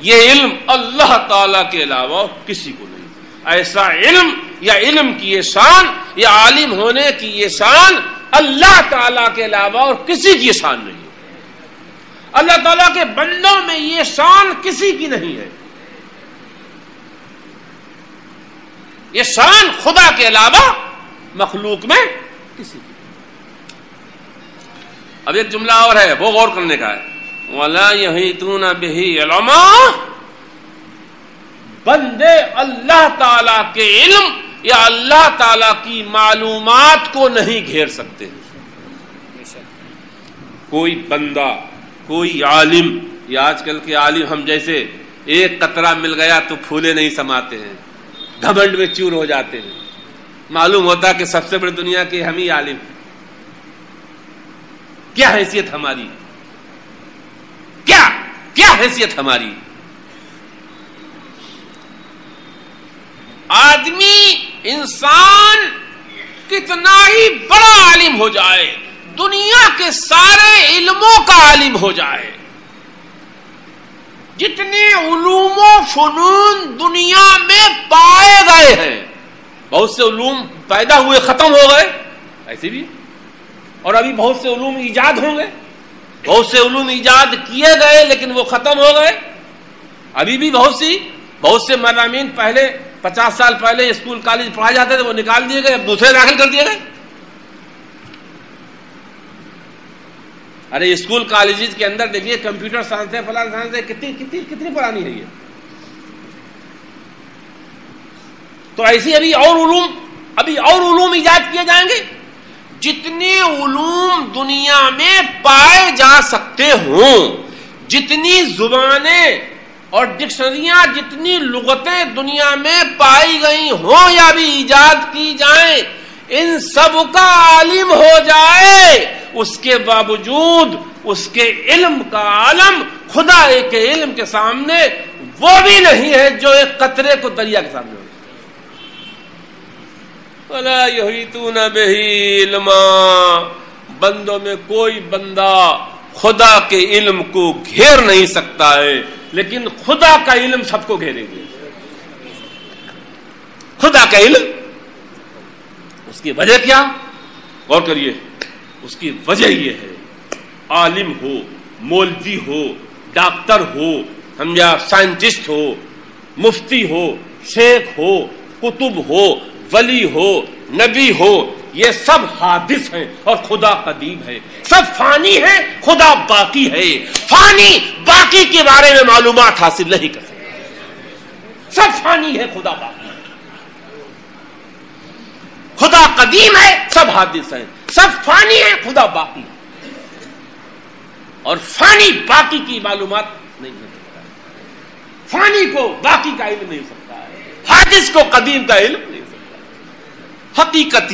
یہ علم اللہ تعالی کے علاوہ کسی کو نہیں. ایسا علم یا علم کی یہ شان یا عالم ہونے کی یہ شان اللہ تعالی کے علاوہ اور کسی کی شان نہیں ہے. اللہ تعالیٰ کے بندوں میں یہ شان کسی کی نہیں ہے. یہ شان خدا کے علاوہ مخلوق میں کسی کی. اب ایک جملہ اور ہے وہ غور کرنے کا ہے. وَلَا يَحِيطُونَ بِهِ عِلْمًا، بندے اللہ تعالیٰ کے علم یا اللہ تعالیٰ کی معلومات کو نہیں گھیر سکتے. کوئی بندہ، کوئی عالم، یا آج کل کے عالم ہم جیسے ایک قطرہ مل گیا تو پھولے نہیں سماتے ہیں، گھمنڈ میں چور ہو جاتے ہیں. معلوم ہوتا کہ سب سے بڑی دنیا کے ہم ہی عالم. کیا حیثیت ہماری، کیا حیثیت ہماری. آدمی، انسان کتنا ہی بڑا عالم ہو جائے، دنیا کے سارے علموں کا عالم ہو جائے، جتنے علوم و فنون دنیا میں پائے گئے ہیں، بہت سے علوم پیدا ہوئے ختم ہو گئے ایسے بھی، اور ابھی بہت سے علوم ایجاد ہوں گے بہت سے علوم ایجاد کیے گئے لیکن وہ ختم ہو گئے. ابھی بھی بہت سے مضامین پہلے 50 سال پہلے اسکول کالج پڑھائے جاتے تھے وہ نکال دیے گئے, اب دوسرے داخل کر دیے گئے. ارے اسکول کالجز کے اندر دیکھیے کمپیوٹر سائنس ہے, فلاں سائنس ہے, کتنی پرانی ہے یہ. تو ایسی ابھی اور علوم ایجاد کیے جائیں گے. جتنے علوم دنیا میں پائے جا سکتے ہوں, جتنی زبانیں اور ڈکشنریاں, جتنی لغتیں دنیا میں پائی گئی ہوں یا بھی ایجاد کی جائیں, ان سب کا عالم ہو جائے, اس کے باوجود اس کے علم کا عالم خدا کے علم کے سامنے وہ بھی نہیں ہے جو ایک قطرے کو دریا کے سامنے ہو. وَلَا يُحِيطُونَ بِهِ عِلْمًا, بندوں میں کوئی بندہ خدا کے علم کو گھیر نہیں سکتا ہے, لیکن خدا کا علم سب کو گھیرے گے. خدا کا علم, اس کی وجہ کیا؟ غور کریے. اس کی وجہ یہ ہے, عالم ہو, مولوی ہو, ڈاکٹر ہو, سمجھا, سائنٹسٹ ہو, مفتی ہو, شیخ ہو, کتب ہو, ولی ہو, نبی ہو, یہ سب حادث ہیں اور خدا قدیم ہے. سب فانی ہے, خدا باقی ہے. فانی باقی کے بارے میں معلومات حاصل نہیں کر سکتے. سب فانی ہے, خدا باقی ہے. خدا قدیم ہے, سب حادث ہیں. سب فانی ہے, خدا باقی ہے. اور فانی باقی کی معلومات نہیں کر سکتا. فانی کو باقی کا علم نہیں ہو سکتا ہے, حادث کو قدیم کا علم نہیں ہو سکتا. حقیقت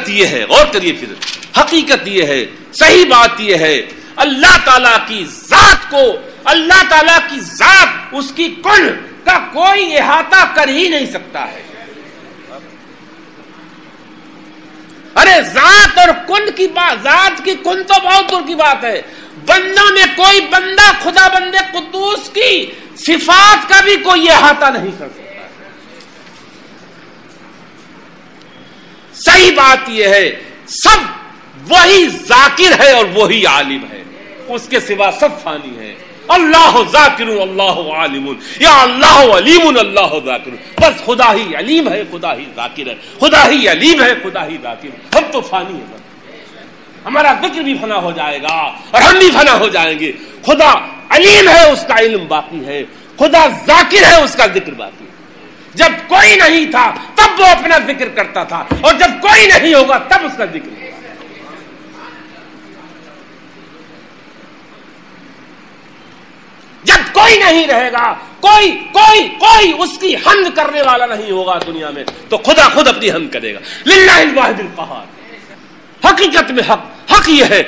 یہ ہے, غور کریے پھر. حقیقت یہ ہے, صحیح بات یہ ہے, اللہ تعالیٰ کی ذات کو, اللہ تعالیٰ کی ذات, اس کی کن کا کوئی احاطہ کر ہی نہیں سکتا ہے. ارے ذات اور کن کی بات, ذات کی کن تو بہت دور کی بات ہے. بندوں میں کوئی بندہ خدا بندے قدوس کی صفات کا بھی کوئی احاطہ نہیں کر سکتا. صحیح بات یہ ہے, سب وہی ذاکر ہے اور وہی عالم ہے, اس کے سوا سب فانی ہے. اللہ ذاکر اللہ عالم, یا اللہ علیم اللہ ذاکر. بس خدا ہی علیم ہے, خدا ہی ذاکر ہے, خدا ہی علیم ہے, خدا ہی ذاکر ہے. ہم تو فانی ہیں, ہمارا ذکر بھی فنا ہو جائے گا اور ہم بھی فنا ہو جائیں گے. خدا علیم ہے, اس کا علم باقی ہے. خدا ذاکر ہے, اس کا ذکر باقی ہے. جب کوئی نہیں تھا تب وہ اپنا ذکر کرتا تھا, اور جب کوئی نہیں ہوگا تب اس کا ذکر ہوگا. جب کوئی نہیں رہے گا, کوئی اس کی حمد کرنے والا نہیں ہوگا دنیا میں, تو خدا خود اپنی حمد کرے گا. للہ الواحد القہار. حقیقت میں حق یہ ہے,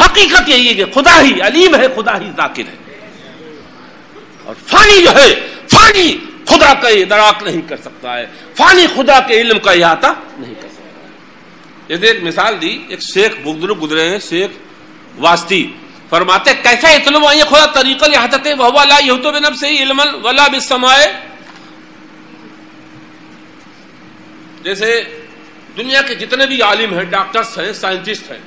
حقیقت یہی ہے کہ خدا ہی علیم ہے, خدا ہی ذاکر ہے. اور فانی جو ہے, فانی خدا کا ادراک نہیں کر سکتا ہے, فانی خدا کے علم کا احاطہ نہیں کر سکتا. جیسے ایک مثال دی, ایک شیخ بزرگ گزرے ہیں, شیخ واسطی, فرماتے کیسا اطلب آئیے خدا طریقہ احاطت وہو لا یحیط بنفسہ علما ولا بالسماء. جیسے دنیا کے جتنے بھی عالم ہیں, ڈاکٹرز ہیں, سائنٹسٹ ہیں,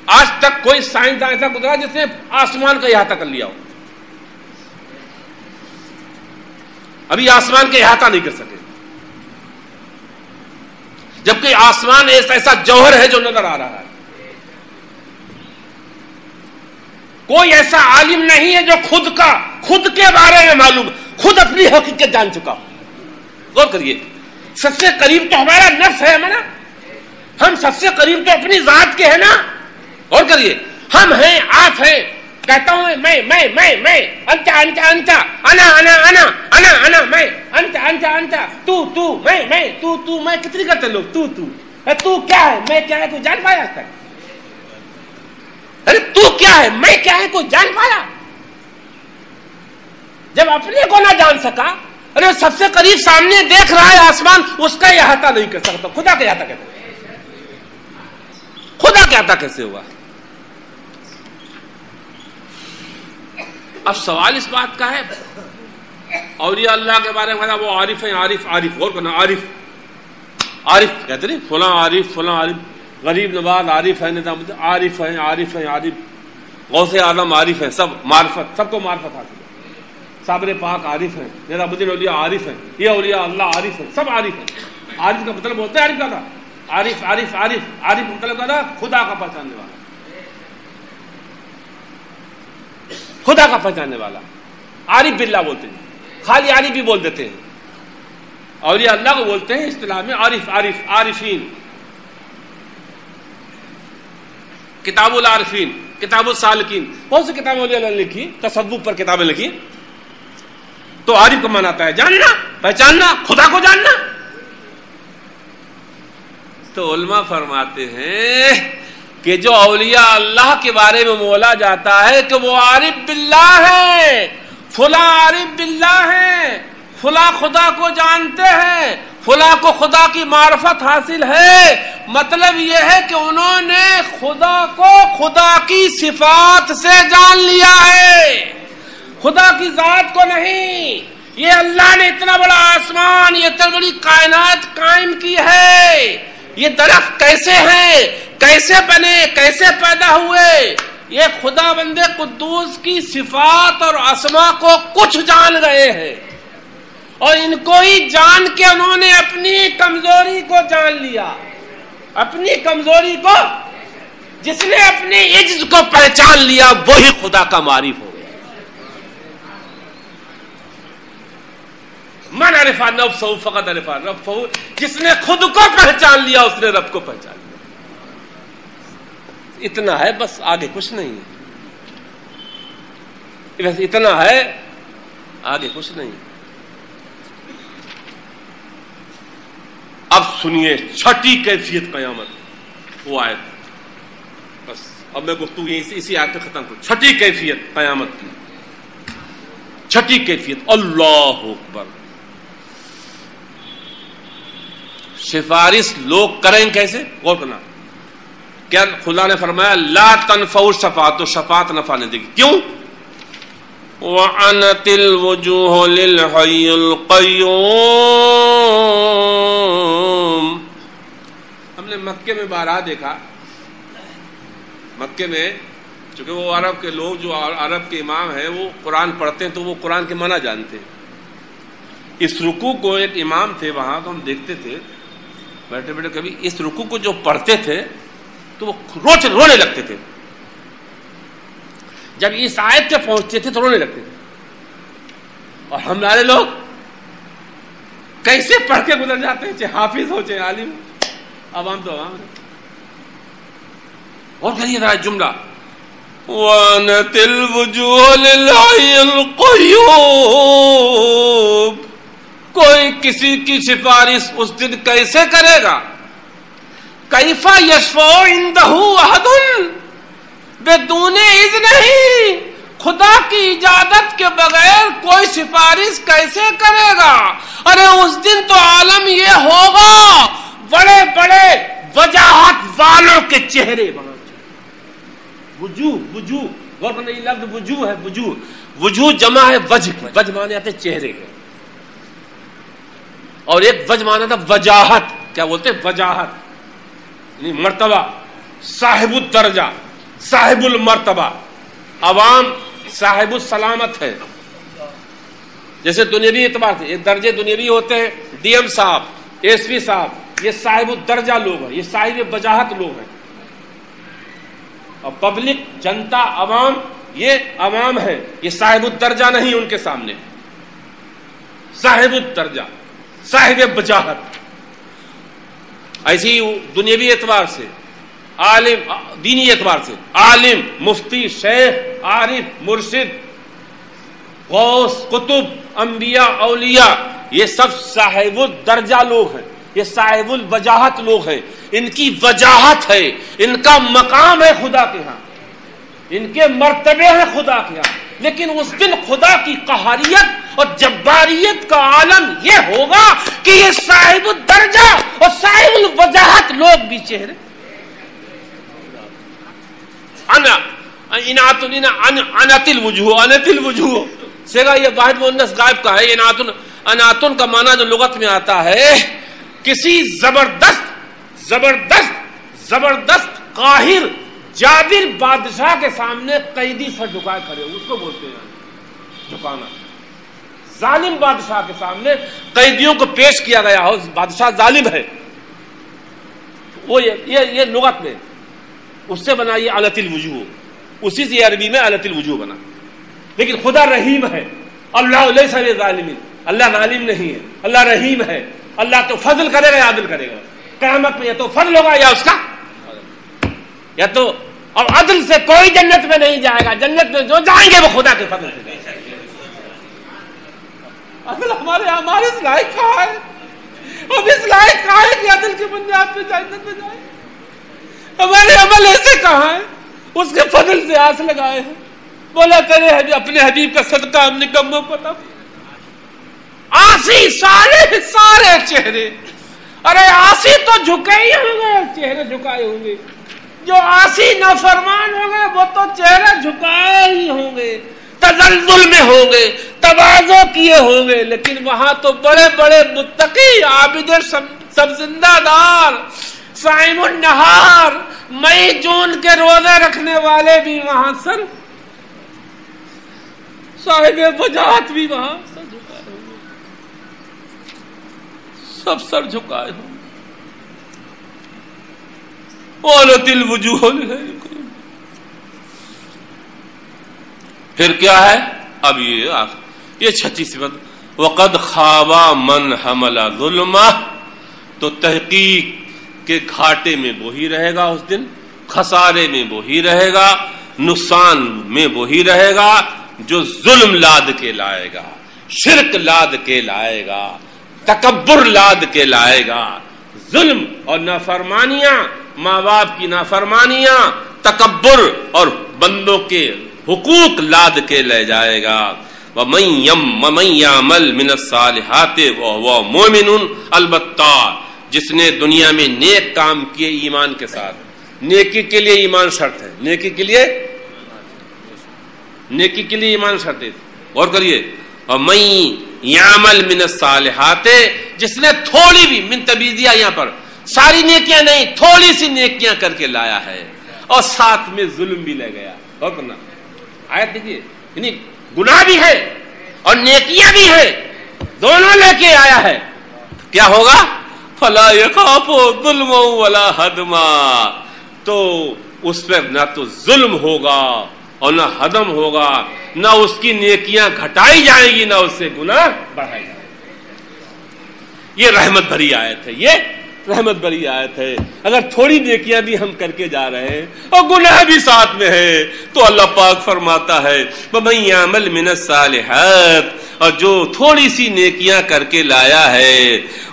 آج تک کوئی سائنسداں ایسا گزرا جس نے آسمان کا احاطہ کر لیا ہو. ابھی آسمان کا احاطہ نہیں کر سکے, جبکہ آسمان ایسا جوہر ہے جو نظر آ رہا ہے. کوئی ایسا عالم نہیں ہے جو خود کے بارے میں معلوم, خود اپنی حقیقت جان چکا. غور کریے, سب سے قریب تو ہمارا نفس ہے نا, ہم سب سے قریب تو اپنی ذات کے ہیں نا. غور کریے, ہم ہیں, آپ ہیں, کہتا ہوں میں, انتا انا میں, انتا تو میں, کتنی کرتے لوگ تو کیا ہے, میں کیا ہے, کوئی جان پایا آج تک؟ ارے تو کیا ہے, میں کیا ہے, کوئی جان پایا؟ جب اپنے کو نہ جان سکا, ارے سب سے قریب سامنے دیکھ رہا ہے آسمان, اس کا احاطہ نہیں کر سکتا. خدا کا احاطہ کیسے, خدا کا احاطہ کیسے ہوا؟ اب سوال اس بات کا ہے, اولیاء اللہ کے بارے میں وہ عارف ہیں, عارف غور کرنا, عارف کہتے نہیں, فلاں عارف, غریب نواز عارف ہے، نظام الدین عارف ہیں، عارف ہیں، عارف، غوث اعظم عارف ہیں، سب معرفت، سب کو معرفت حاصل ہے، صابر پاک عارف ہیں، نظام الدین اولیاء عارف ہیں، یہ اولیاء اللہ عارف ہیں، سب عارف ہیں۔ عارف کا مطلب ہوتا ہے عارف کا تھا، عارف عارف عارف عارف کا مطلب تھا خدا کا پہچاننے والا، خدا کا پہچاننے والا، عارف باللہ بولتے ہیں، خالی عارف بھی بول دیتے ہیں، اولیاء اللہ کو بولتے ہیں اصطلاح میں عارف، عارف، عارفین۔ کتاب العارفین، کتاب السالکین، بہت سی کتابیں اولیاء اللہ نے لکھی، تصوف پر کتابیں لکھی۔ تو عارف کا معنی آتا ہے جاننا، پہچاننا، خدا کو جاننا۔ تو علماء فرماتے ہیں کہ جو اولیاء اللہ کے بارے میں بولا جاتا ہے کہ وہ عارف باللہ ہے، فلاں عارف باللہ ہے، فلاں خدا کو جانتے ہیں، فلاں کو خدا کی معرفت حاصل ہے، مطلب یہ ہے کہ انہوں نے خدا کو خدا کی صفات سے جان لیا ہے، خدا کی ذات کو نہیں۔ یہ اللہ نے اتنا بڑا آسمان، یہ اتنا بڑی کائنات قائم کی ہے، یہ درخت کیسے ہیں، کیسے بنے، کیسے پیدا ہوئے، یہ خدا بند قدوس کی صفات اور اسما کو کچھ جان گئے ہیں، اور ان کو ہی جان کے انہوں نے اپنی کمزوری کو جان لیا، اپنی کمزوری کو، جس نے اپنے عجز کو پہچان لیا وہی خدا کا معرف ہو گیا۔ من عرف نفسہ فقد عرف ربہ، جس نے خود کو پہچان لیا اس نے رب کو پہچان لیا۔ اتنا ہے بس، آگے کچھ نہیں ہے، بس اتنا ہے، آگے کچھ نہیں۔ اب سنیے چھٹی کیفیت قیامت، وہ آیت، بس اب میں گفتگو اسی آیت پہ ختم کروں۔ چھٹی کیفیت قیامت کی، چھٹی کیفیت، اللہ اکبر۔ سفارش لوگ کریں کیسے؟ غور کرنا، کیا خدا نے فرمایا لا تنفع الشفاعۃ، شفاعت نفع نہیں دے گی، کیوں؟ وعنت الوجوہ للحی القیوم۔ ہم نے مکے میں بارہا دیکھا، مکے میں چونکہ وہ عرب کے لوگ، جو عرب کے امام ہیں وہ قرآن پڑھتے ہیں تو وہ قرآن کے معنی جانتے ہیں۔ اس رکوع کو ایک امام تھے وہاں، تو ہم دیکھتے تھے بیٹھے بیٹھے، کبھی اس رکوع کو جو پڑھتے تھے تو وہ رونے لگتے تھے، جب اس آیت پہ پہنچتے تھے تو رونے لگتے تھے۔ اور ہمارے لوگ کیسے پڑھ کے گزر جاتے ہیں، چاہے حافظ ہو چاہے عالم، عوام تو عوام ہے۔ اور کہیے ذرا جملہ، وَانَتِ الْوُجُوهُ لِلْحَيِّ الْقَيُّومِ، کوئی کسی کی سفارش اس دن کیسے کرے گا؟ کیف یشفع عنده احد بدون اذن، خدا کی اجازت کے بغیر کوئی سفارش کیسے کرے گا؟ ارے اس دن تو عالم یہ ہوگا بڑے بڑے وجاہت والوں کے چہرے بنا، وجوہ، وجوہ، غور کرنا، یہ لفظ وجوہ ہے، وجوہ، وجوہ جمع ہے وجہ، وجہ مانے آتے چہرے کے، اور ایک وجہ مانا تھا وجاہت، کیا بولتے ہیں وجاہت، یعنی مرتبہ، صاحب الدرجہ، صاحب المرتبہ۔ عوام صاحب السلامت ہے، جیسے دنیاوی اعتبار سے ایک درجے دنیاوی ہوتے ہیں، ڈی ایم صاحب، ایس پی صاحب، یہ صاحب الدرجہ لوگ ہیں، یہ صاحب وجاہت لوگ ہیں۔ اور پبلک، جنتا، عوام، یہ عوام ہے، یہ صاحب الدرجہ نہیں ان کے سامنے، صاحب الدرجہ، صاحب وجاہت۔ ایسی دنیاوی اعتبار سے، عالم، دینی اعتبار سے، عالم، مفتی، شیخ، عارف، مرشد، غوث، قطب، انبیاء، اولیاء، یہ سب صاحب الدرجہ لوگ ہیں، یہ صاحب الوجاہت لوگ ہیں، ان کی وجاہت ہے، ان کا مقام ہے خدا کے ہاں، ان کے مرتبے ہیں خدا کے ہاں۔ لیکن اس دن خدا کی قہاریت اور جباریت کا عالم یہ ہوگا کہ یہ صاحب الدرجہ اور صاحب الوجاہت لوگ بھی چہرے انات الوجوہ، انات الوجوہ سیگا یہ واحد مؤنث غائب کا ہے۔ اناتن کا معنی جو لغت میں آتا ہے کسی زبردست زبردست قاہر جابر بادشاہ کے سامنے قیدی سر جھکائے کھڑے ہو، اس کو بولتے ہیں جھکانا. ظالم بادشاہ کے سامنے قیدیوں کو پیش کیا گیا ہو، بادشاہ ظالم ہے، وہ یہ لغت میں اس سے بنا یہ علت الوجوہ، اسی سے عربی میں علت الوجوہ بنا. لیکن خدا رحیم ہے، اللہ لیس بظالم، اللہ ظالم نہیں ہے، اللہ رحیم ہے. اللہ تو فضل کرے گا یا عدل کرے گا؟ قیامت میں یا تو فضل ہوگا یا اس کا، یا تو، اور عدل سے کوئی جنت میں نہیں جائے گا، جنت میں جو جائیں گے وہ خدا کے فضل سے جائیں گے. عدل ہمارے اس لائق کہاں ہے؟ اب اس لائق کہاں ہے کہ عدل کی بنیاد پہ جنت میں جائیں؟ ہمارے عمل ایسے کہاں ہیں؟ اس کے فضل سے آس لگائے ہیں. بولا کرے اپنے حبیب کا صدقہ ہم نکموں کو تب آسی سارے چہرے، ارے آسی تو جھکے ہی ہوں گے، چہرے جھکائے ہوں گے. جو آسی نافرمان ہوں گے وہ تو چہرے جھکائے ہی ہوں گے، تزلزل میں ہوں گے، تواضع کیے ہوں گے. لیکن وہاں تو بڑے بڑے متقی، عابد سب زندہ دار، صائم النہار، مئی جون کے روزے رکھنے والے بھی وہاں سر، صاحب وجاہت بھی وہاں سر جھکائے ہوں گے، سب سر جھکائے ہوں گے. اولت الوجوہ. پھر کیا ہے اب یہ چھٹی صفت، وقد خاب من حمل ظلمہ، تو تحقیق کے گھاٹے میں وہی رہے گا اس دن، خسارے میں وہی رہے گا، نقصان میں وہی رہے گا جو ظلم لاد کے لائے گا، شرک لاد کے لائے گا، تکبر لاد کے لائے گا. ظلم اور نافرمانیاں، ماں باپ کی نافرمانیاں، تکبر اور بندوں کے حقوق لاد کے لے جائے گا. وَمَن يَعْمَلْ مِنَ الصَّالِحَاتِ وَهُوَ مُؤْمِنٌ، البتہ جس نے دنیا میں نیک کام کیے ایمان کے ساتھ. نیکی کے لیے ایمان شرط ہے، نیکی کے لیے ایمان شرط ہے. غور کریے، وَمَن يَعْمَلْ مِنَ الصَّالِحَاتِ، جس نے تھوڑی بھی، من تبیضیہ یہاں پر ساری نیکیاں نہیں، تھوڑی سی نیکیاں کر کے لایا ہے اور ساتھ میں ظلم بھی لے گیا. غور کرنا آیت دیکھیے، یعنی گناہ بھی ہے اور نیکیاں بھی ہے، دونوں لے کے آیا ہے. کیا ہوگا؟ فلا یخاف ظلم ولا ہدما، تو اس پہ نہ تو ظلم ہوگا اور نہ ہدم ہوگا، نہ اس کی نیکیاں گھٹائی جائیں گی، نہ اس سے گناہ بڑھائے جائیں گے. یہ رحمت بھری آیت ہے، یہ رحمت بھری آیت ہے. اگر تھوڑی نیکیاں بھی ہم کر کے جا رہے ہیں اور گناہ بھی ساتھ میں ہے تو اللہ پاک فرماتا ہے وَمَن يَعْمَلْ مِنَ الصَّالِحَاتِ، اور جو تھوڑی سی نیکیاں کر کے لایا ہے،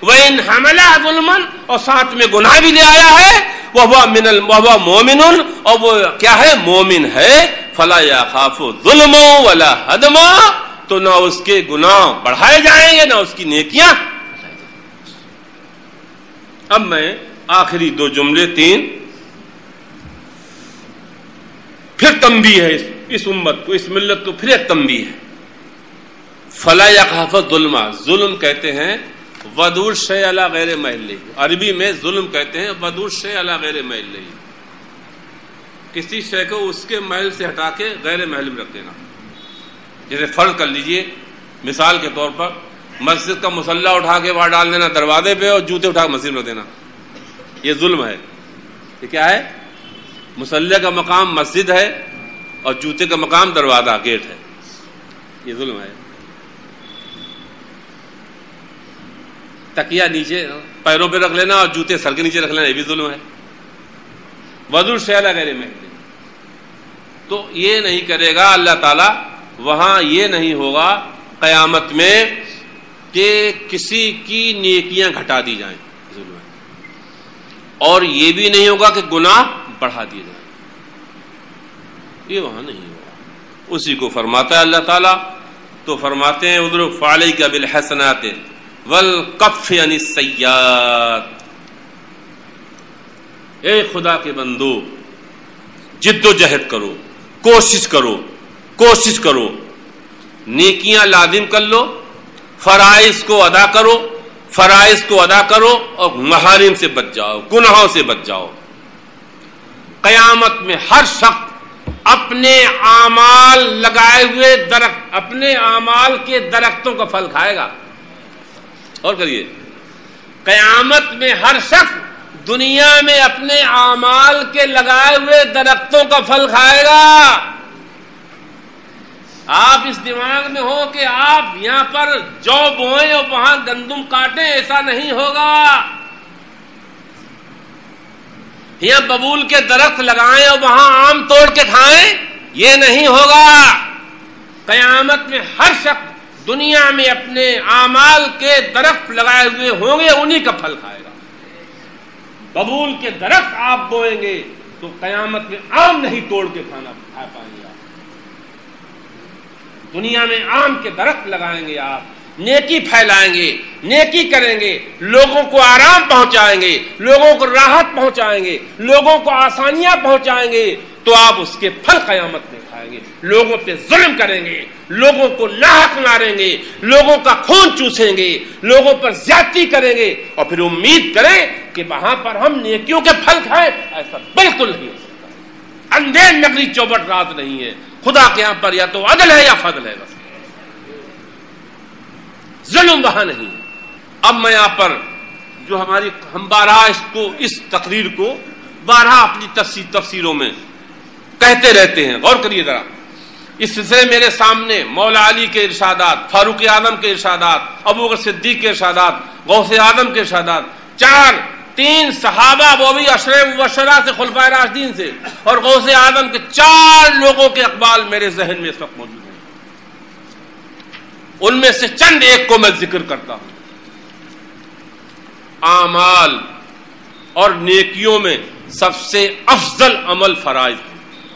وَإِنْ حَمَلَ ظُلْمًا، اور ساتھ میں گناہ بھی لے آیا ہے، وَهُوَ مُؤْمِنٌ، اور وہ کیا ہے؟ مومن ہے. فَلَا يَخَافُ ظُلْمًا وَلَا هَدْمًا، تو نہ اس کے گناہ بڑھائے جائیں گے نہ اس کی نیکیاں. اب میں آخری دو جملے، تین، پھر تنبیہ ہے اس امت کو، اس ملت کو، پھر ایک تنبیہ ہے. فلا یخاف ظلم، ظلم کہتے ہیں ودور شیء علی غیر محلہ، عربی میں ظلم کہتے ہیں ودور شیء علی غیر محلہ، کسی شے کو اس کے محل سے ہٹا کے غیر محل میں رکھ دینا. جیسے فرض کر لیجئے مثال کے طور پر مسجد کا مصلی اٹھا کے باہر ڈال دینا دروازے پہ اور جوتے اٹھا کے مسجد میں رکھ دینا، یہ ظلم ہے. یہ کیا ہے؟ مصلی کا مقام مسجد ہے اور جوتے کا مقام دروازہ، گیٹ ہے. یہ ظلم ہے. تکیہ نیچے پیروں پہ رکھ لینا اور جوتے سر کے نیچے رکھ لینا، یہ بھی ظلم ہے. وَذُو شَيْءٍ غیر محلہ، تو یہ نہیں کرے گا اللہ تعالیٰ. وہاں یہ نہیں ہوگا قیامت میں کہ کسی کی نیکیاں گھٹا دی جائیں، ظلم ہے. اور یہ بھی نہیں ہوگا کہ گناہ بڑھا دیے جائیں، یہ وہاں نہیں ہوگا. اسی کو فرماتا ہے اللہ تعالیٰ. تو فرماتے ہیں اُدْرُ فَعَلَيْكَ بِالْحَسَنَاتِ وَالْكَفِّ عَنِ السَّيِّئَاتِ، اے خدا کے بندو جد و جہد کرو، کوشش کرو، نیکیاں لازم کر لو، فرائض کو ادا کرو اور محارم سے بچ جاؤ، گناہوں سے بچ جاؤ. قیامت میں ہر شخص اپنے اعمال لگائے ہوئے درخت، اپنے اعمال کے درختوں کا پھل کھائے گا. اور کریے، قیامت میں ہر شخص دنیا میں اپنے اعمال کے لگائے ہوئے درختوں کا پھل کھائے گا. آپ اس دماغ میں ہو کہ آپ یہاں پر جو بوئیں اور وہاں گندم کاٹیں، ایسا نہیں ہوگا. یہاں ببول کے درخت لگائیں اور وہاں آم توڑ کے کھائیں، یہ نہیں ہوگا. قیامت میں ہر شخص دنیا میں اپنے اعمال کے درخت لگائے ہوئے ہوں گے، انہی کا پھل کھائے گا. ببول کے درخت آپ بوئیں گے تو قیامت میں آم نہیں توڑ کے کھا پائیں گے. دنیا میں آم کے درخت لگائیں گے، آپ نیکی پھیلائیں گے، نیکی کریں گے، لوگوں کو آرام پہنچائیں گے، لوگوں کو راحت پہنچائیں گے، لوگوں کو آسانیاں پہنچائیں گے، تو آپ اس کے پھل قیامت میں کھائیں گے. لوگوں پہ ظلم کریں گے، لوگوں کو لاحق ماریں گے، لوگوں کا خون چوسیں گے، لوگوں پر زیادتی کریں گے، اور پھر امید کریں کہ وہاں پر ہم نیکیوں کے پھل کھائیں. ایسا بالکل نہیں ہو سکتا. اندھیر نگری چوبٹ رات نہیں ہے. خدا کے یہاں پر یا تو عدل ہے یا فضل ہے، بس ظلم وہاں نہیں. اب میں یہاں پر جو ہم بارہا اس تقریر کو بارہا اپنی تفسیروں میں کہتے رہتے ہیں. غور کریے ذرا. اس سلسلے میرے سامنے مولا علی کے ارشادات، فاروق اعظم کے ارشادات، ابو بکر صدیق کے ارشادات، غوث اعظم کے ارشادات، تین صحابہ وہ بھی عشرہ مبشرہ سے، خلفائے راشدین سے، اور غوث اعظم کے 4 لوگوں کے اقوال میرے ذہن میں اس وقت موجود ہیں. ان میں سے چند ایک کو میں ذکر کرتا ہوں. اعمال اور نیکیوں میں سب سے افضل عمل فرائض.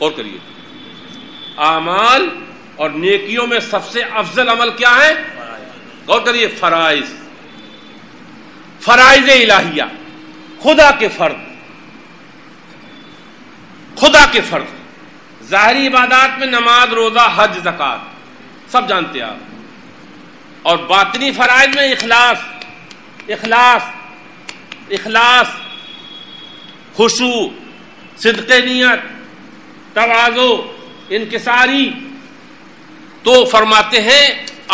غور کریے، اعمال اور نیکیوں میں سب سے افضل عمل کیا ہے؟ غور کریے، فرائض. فرائض الہیہ، خدا کے فرض. خدا کے فرض ظاہری عبادات میں نماز، روزہ، حج، زکات، سب جانتے ہیں آپ. اور باطنی فرائض میں اخلاص، خشوع، صدق نیت، تواضع، انکساری. تو فرماتے ہیں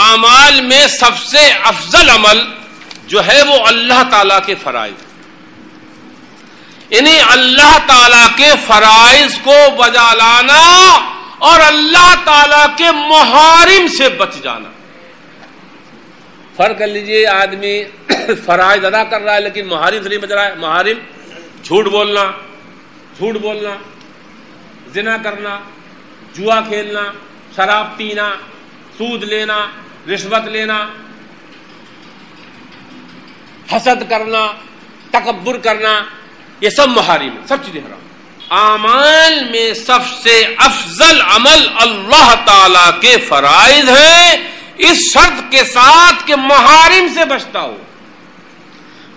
اعمال میں سب سے افضل عمل جو ہے وہ اللہ تعالیٰ کے فرائض. یعنی اللہ تعالیٰ کے فرائض کو بجا لانا اور اللہ تعالیٰ کے محارم سے بچ جانا. فرق کر لیجئے، آدمی فرائض ادا کر رہا ہے لیکن محارم سے نہیں بچ رہا ہے. محارم جھوٹ بولنا، زنا کرنا، جوا کھیلنا، شراب پینا، سود لینا، رشوت لینا، حسد کرنا، تکبر کرنا، یہ سب محارم ہیں، سب چیزیں حرام. اعمال میں سب سے افضل عمل اللہ تعالی کے فرائض ہیں، اس شرط کے ساتھ کہ محارم سے بچتا ہو.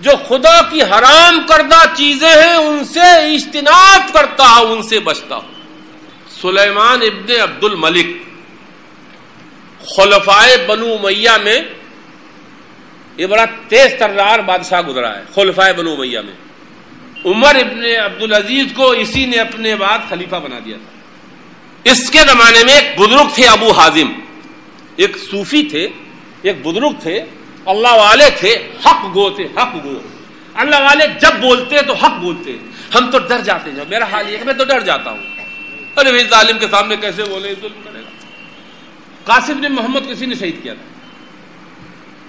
جو خدا کی حرام کردہ چیزیں ہیں ان سے اجتناب کرتا ہو، ان سے بچتا ہو. سلیمان ابن عبد الملک خلفائے بنو امیہ میں یہ بڑا تیز ترار بادشاہ گزرا ہے. خلفائے بنو امیہ میں عمر ابن عبدالعزیز کو اسی نے اپنے بعد خلیفہ بنا دیا تھا. اس کے زمانے میں ایک بزرگ تھے ابو حازم، ایک صوفی تھے، ایک بزرگ تھے، اللہ والے تھے، حق گو تھے. حق گو، اللہ والے جب بولتے تو حق بولتے. ہم تو ڈر جاتے ہیں، میرا حال یہ ہے کہ میں تو ڈر جاتا ہوں. ارے بھائی ظالم کے سامنے کیسے بولے، ظلم کرے گا. قاسم نے محمد کسی نے شہید کیا تھا.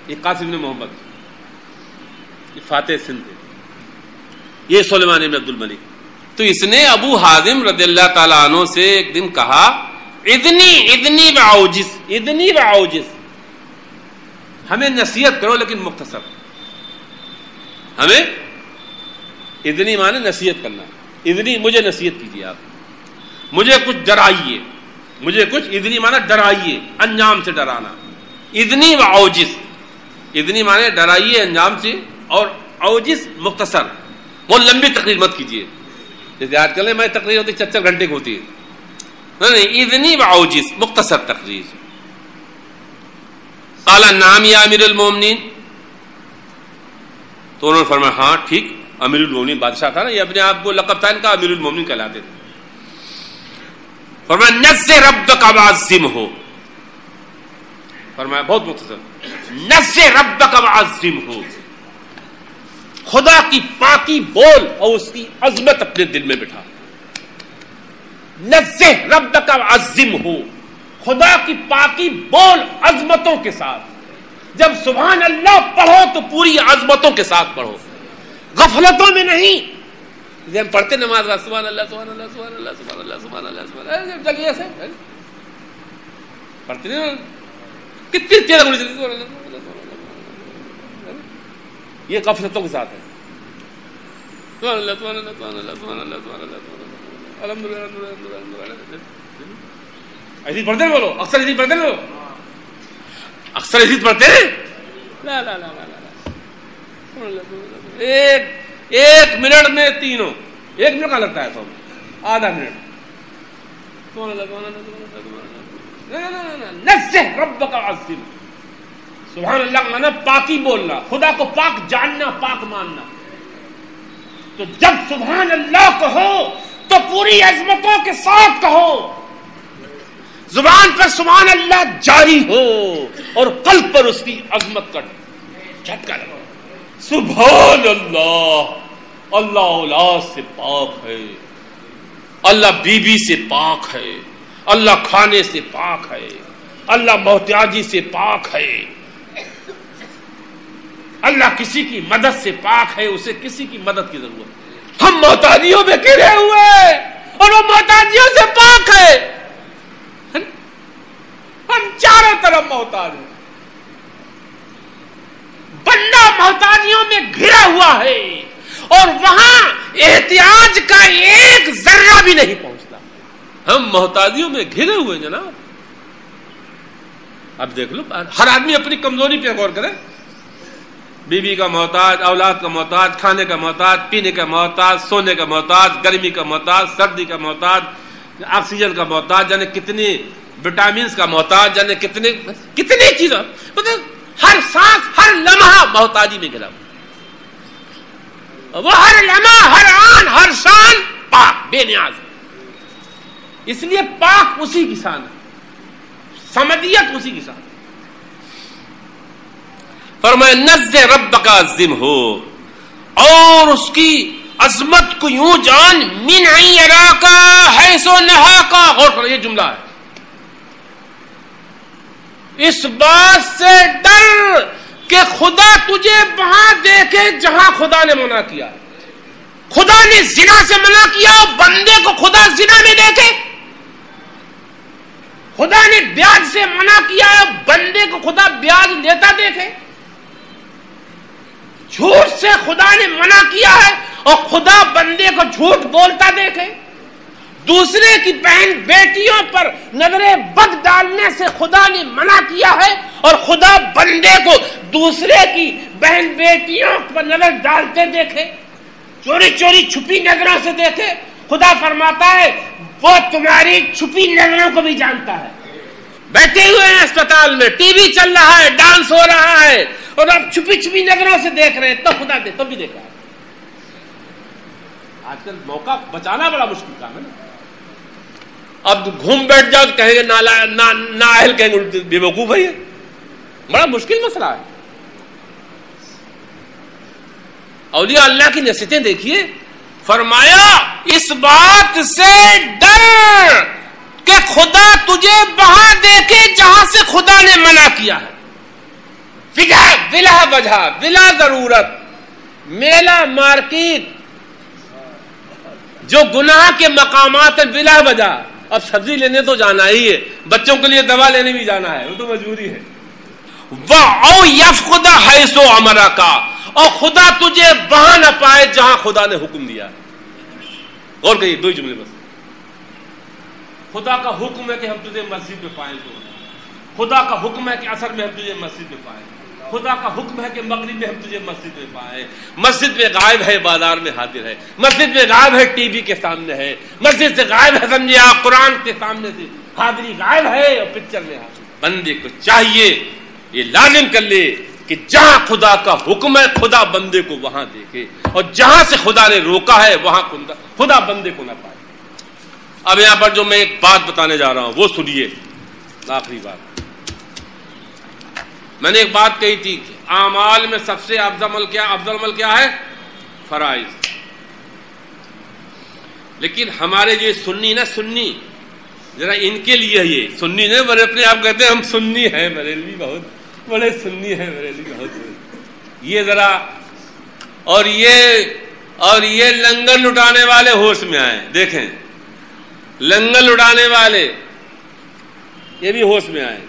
یہ قاسم نے محمد، یہ فاتح سندھ تھے، یہ سلیمان بن عبد الملک. تو اس نے ابو حازم رضی اللہ تعالیٰ عنہ سے ایک دن کہا، ادنی بعوجز، ہمیں نصیحت کرو لیکن مختصر. ہمیں ادنی مانے نصیحت کرنا، ادنی مجھے نصیحت کیجیے، آپ مجھے کچھ ڈرائیے، مجھے کچھ، ادنی مانا ڈرائیے، انجام سے ڈرانا. ادنی بعوجز، ادنی مانے ڈرائیے انجام سے، اور اوجز مختصر، وہ لمبی تقریر مت کیجیے. جیسے آج کل میں تقریر ہوتی 4 گھنٹے کی ہوتی ہے. نہیں، ادنی بعوجز، مختصر تقریر. قال نعم یا امیر المومنین، تو انہوں نے فرمایا ہاں ٹھیک. امیر المومنین بادشاہ تھا نا، یہ اپنے آپ کو لقب تھا ان کا، امیر المومنین کہلاتے تھے. فرمایا نزّ ربک وعظم ہو، فرمایا بہت مختصر، نزّ ربک وعظم ہو، خدا کی پاکی بول اور اس کی عظمت اپنے دل میں بٹھا. نزّ ربک وعظم ہو، خدا کی پاکی بول عظمتوں کے ساتھ. جب سبحان اللہ پڑھو تو پوری عظمتوں کے ساتھ پڑھو، غفلتوں میں نہیں. ہم پڑھتے نماز سبحان اللہ سبحان اللہ سبحان اللہ سبحان اللہ سبحان اللہ سبحان اللہ چلیے ایسے پڑھتے نہیں، کتنی تیز انگلی چلی، یہ غفلتوں کے ساتھ ہے. سبحان اللہ سبحان اللہ سبحان اللہ سبحان اللہ سبحان اللہ الحمدللہ. ایسی پڑھتے بولو، اکثر ایسی پڑھتے بولو، اکثر ایسی پڑھتے ہیں. لا لا لا لا لا، ایک منٹ میں تینوں، ایک منٹ کا لگتا ہے سب، آدھا منٹ. نزّ ربک وعظم، سبحان اللہ مانا پاکی بولنا، خدا کو پاک جاننا، پاک ماننا. تو جب سبحان اللہ کہو تو پوری عظمتوں کے ساتھ کہو، زبان پر سبحان اللہ جاری ہو اور قلب پر اس کی عظمت کا جھٹکا لگا. سبحان اللہ، اللہ اولاد سے پاک ہے، اللہ بیوی سے پاک ہے، اللہ کھانے سے پاک ہے، اللہ محتاجی سے پاک ہے، اللہ کسی کی مدد سے پاک ہے، اسے کسی کی مدد کی ضرورت ہے. ہم محتاجیوں میں گھرے ہوئے اور وہ محتاجیوں سے پاک ہے. ہم چاروں طرف محتاج ہیں، بندہ محتاجیوں میں گھرا ہوا ہے اور وہاں احتیاج کا ایک ذرہ بھی نہیں پہنچتا. ہم محتاجیوں میں گھرے ہوئے جناب. اب دیکھ لو، ہر آدمی اپنی کمزوری پہ غور کرے. بیوی کا محتاج، اولاد کا محتاج، کھانے کا محتاج، پینے کا محتاج، سونے کا محتاج، گرمی کا محتاج، سردی کا محتاج، آکسیجن کا محتاج، یعنی کتنی وٹامنس کا محتاج، یعنی کتنی چیزیں، مطلب ہر سانس ہر لمحہ محتاجی میں گرا. وہ ہر لمحہ ہر آن ہر شان پاک بے نیاز. اس لیے پاک اسی کی شان ہے، سمدیت اسی کی شان. فرمایا نزّ ربک وعظم ہو، اور اس کی عظمت کو یوں جان، من ان یراک حیث نہاک. غور کرو، یہ جملہ ہے. اس بات سے ڈر کہ خدا تجھے وہاں دیکھے جہاں خدا نے منع کیا. خدا نے زنا سے منع کیا، بندے کو خدا زنا میں دیکھے. خدا نے بیاج سے منع کیا، بندے کو خدا بیاج لیتا دیکھے. جھوٹ سے خدا نے منع کیا ہے اور خدا بندے کو جھوٹ بولتا دیکھے. دوسرے کی بہن بیٹیوں پر نظر بد ڈالنے سے خدا نے منع کیا ہے اور خدا بندے کو دوسرے کی بہن بیٹیوں پر نظر ڈالتے دیکھے، چوری چوری چھپی نظروں سے دیکھے. خدا فرماتا ہے وہ تمہاری چھپی نظروں کو بھی جانتا ہے. بیٹھے ہوئے ہیں اسپتال میں، ٹی وی چل رہا ہے، ڈانس ہو رہا ہے، اور اب چھپی چھپی نظروں سے دیکھ رہے ہیں، تو خدا دے تو بھی دیکھ رہا ہے. آج کل موقع بچانا بڑا مشکل کام ہے نا. اب گھوم بیٹھ جاؤ تو کہیں گے نااہل، کہیں گے بے وقوف ہے. یہ بڑا مشکل مسئلہ ہے. اولیاء اللہ کی نصیحتیں دیکھیے. فرمایا اس بات سے ڈر کہ خدا تجھے وہاں دیکھے جہاں سے خدا نے منع کیا ہے. بلا وجہ، بلا ضرورت میلہ مارکیٹ جو گناہ کے مقامات ہیں بلا وجہ. اب سبزی لینے تو جانا ہی ہے، بچوں کے لیے دوا لینے بھی جانا ہے، وہ تو مجبوری ہے. وَأَوْ يَفْقُدَ حَيْثُ أَمَرَكَ، اور خدا تجھے وہاں نہ پائے جہاں خدا نے حکم دیا. اور کہیے دو جملے بس. خدا کا حکم ہے کہ ہم تجھے مسجد میں پائیں، تو خدا کا حکم ہے کہ عصر میں ہم تجھے مسجد میں پائیں. خدا کا حکم ہے کہ مغرب میں ہم تجھے مسجد میں پائیں. مسجد میں غائب ہے، بازار میں حاضر ہے. مسجد میں غائب ہے، ٹی وی کے سامنے ہے. مسجد سے غائب ہے، سمجھے آپ قرآن کے سامنے سے حاضری غائب ہے اور پکچر میں حاضر. بندے کو چاہیے یہ لازم کر لے کہ جہاں خدا کا حکم ہے خدا بندے کو وہاں دیکھے، اور جہاں سے خدا نے روکا ہے وہاں خدا بندے کو نہ پائے. اب یہاں پر جو میں ایک بات بتانے جا رہا ہوں وہ سنیے، آخری بات. میں نے ایک بات کہی تھی کہ اعمال میں سب سے افضل عمل کیا ہے؟ فرائض. لیکن ہمارے جو سنی ذرا ان کے لیے یہ سنی نے بڑے اپنے آپ کہتے ہیں ہم سنی ہیں، بریلوی بہت بڑے سنی ہیں، بریلوی بہت، یہ ذرا اور یہ لنگر لٹانے والے ہوش میں آئے. دیکھیں لنگر لٹانے والے یہ بھی ہوش میں آئے،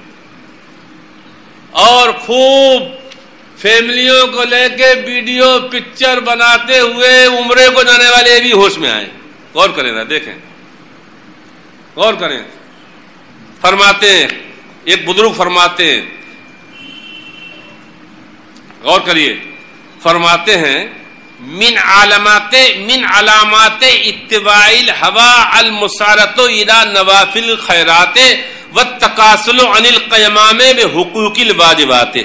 اور خوب فیملیوں کو لے کے ویڈیو پکچر بناتے ہوئے عمرے کو جانے والے یہ بھی ہوش میں آئے. غور کریں نا، دیکھیں غور کریں. فرماتے ہیں ایک بزرگ فرماتے ہیں، غور کریے، فرماتے ہیں من علامات اتباع الهوى المسارۃ الى نوافل الخیرات والتکاسل عن القیام بحقوق الواجبات.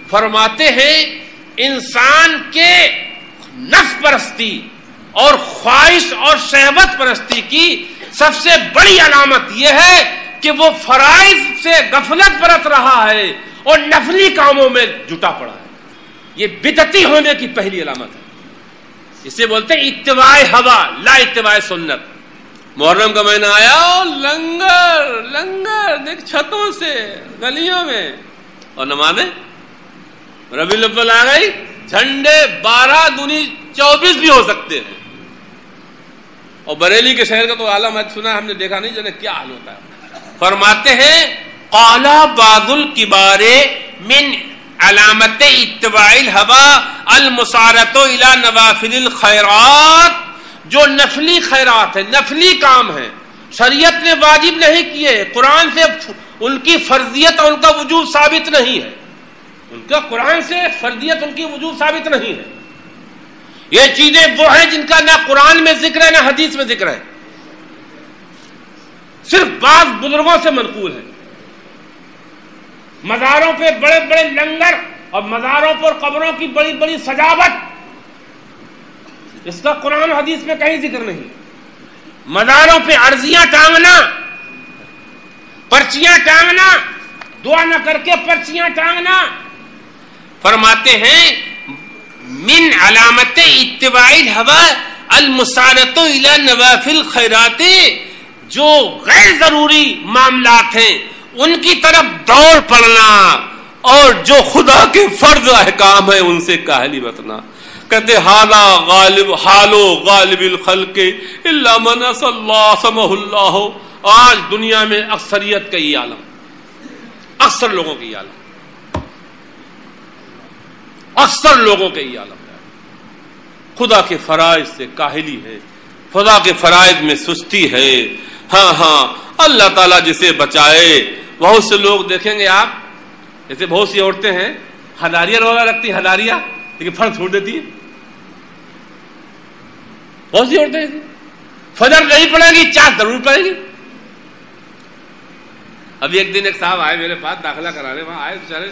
فرماتے ہیں انسان کے نفس پرستی اور خواہش اور شہوت پرستی کی سب سے بڑی علامت یہ ہے کہ وہ فرائض سے غفلت برت رہا ہے اور نفلی کاموں میں جٹا پڑا ہے. یہ بدعتی ہونے کی پہلی علامت ہے. اسے بولتے ہیں اتباع ہوا لا اتباع سنت. محرم کا مہینہ آیا اور لنگر دیکھ چھتوں سے گلیوں میں، اور نمازیں ربیع الاول آ گئی، جھنڈے 12 دونی 24 بھی ہو سکتے ہیں. اور بریلی کے شہر کا تو عالم آج سنا ہم نے، دیکھا نہیں جانے کیا حال ہوتا ہے. فرماتے ہیں قال بعض الکبار من علامت اتباع الهوى المسارۃ الى نوافل الخیرات. جو نفلی خیرات ہے، نفلی کام ہے، شریعت نے واجب نہیں کیے، قرآن سے ان کی فرضیت اور ان کا وجوب ثابت نہیں ہے، ان کا قرآن سے فرضیت ان کی وجوب ثابت نہیں ہے. یہ چیزیں وہ ہیں جن کا نہ قرآن میں ذکر ہے نہ حدیث میں ذکر ہے، صرف بعض بزرگوں سے منقول ہے. مزاروں پہ بڑے بڑے لنگر اور مزاروں پر قبروں کی بڑی بڑی سجاوٹ، اس کا قرآن حدیث میں کہیں ذکر نہیں. مزاروں پہ عرضیاں ٹانگنا، پرچیاں ٹانگنا، دعا نہ کر کے پرچیاں ٹانگنا. فرماتے ہیں من علامت اتباع الهوى المسارۃ الى نوافل الخیرات. جو غیر ضروری معاملات ہیں ان کی طرف دوڑ پڑنا، اور جو خدا کے فرض احکام ہیں ان سے کاہلی برتنا. کہتے حالو غالب الخلق الا من سمح اللہ. آج دنیا میں اکثریت کا یہ عالم، اکثر لوگوں کی عالم، اکثر لوگوں کے یہ عالم ہے. خدا کے فرائض سے کاہلی ہے، خدا کے فرائض میں سستی ہے. ہاں اللہ تعالیٰ جسے بچائے. بہت سے لوگ دیکھیں گے آپ، جیسے بہت سی عورتیں ہیں ہداریاں روزہ رکھتی ہیں، ہداریاں، لیکن فرض چھوڑ دیتی ہیں. بہت سی عورتیں ایسی فجر نہیں پڑھیں گی، چاند ضرور پڑھیں گی. ابھی ایک دن ایک صاحب آئے میرے پاس داخلہ کرانے، وہاں آئے بیچارے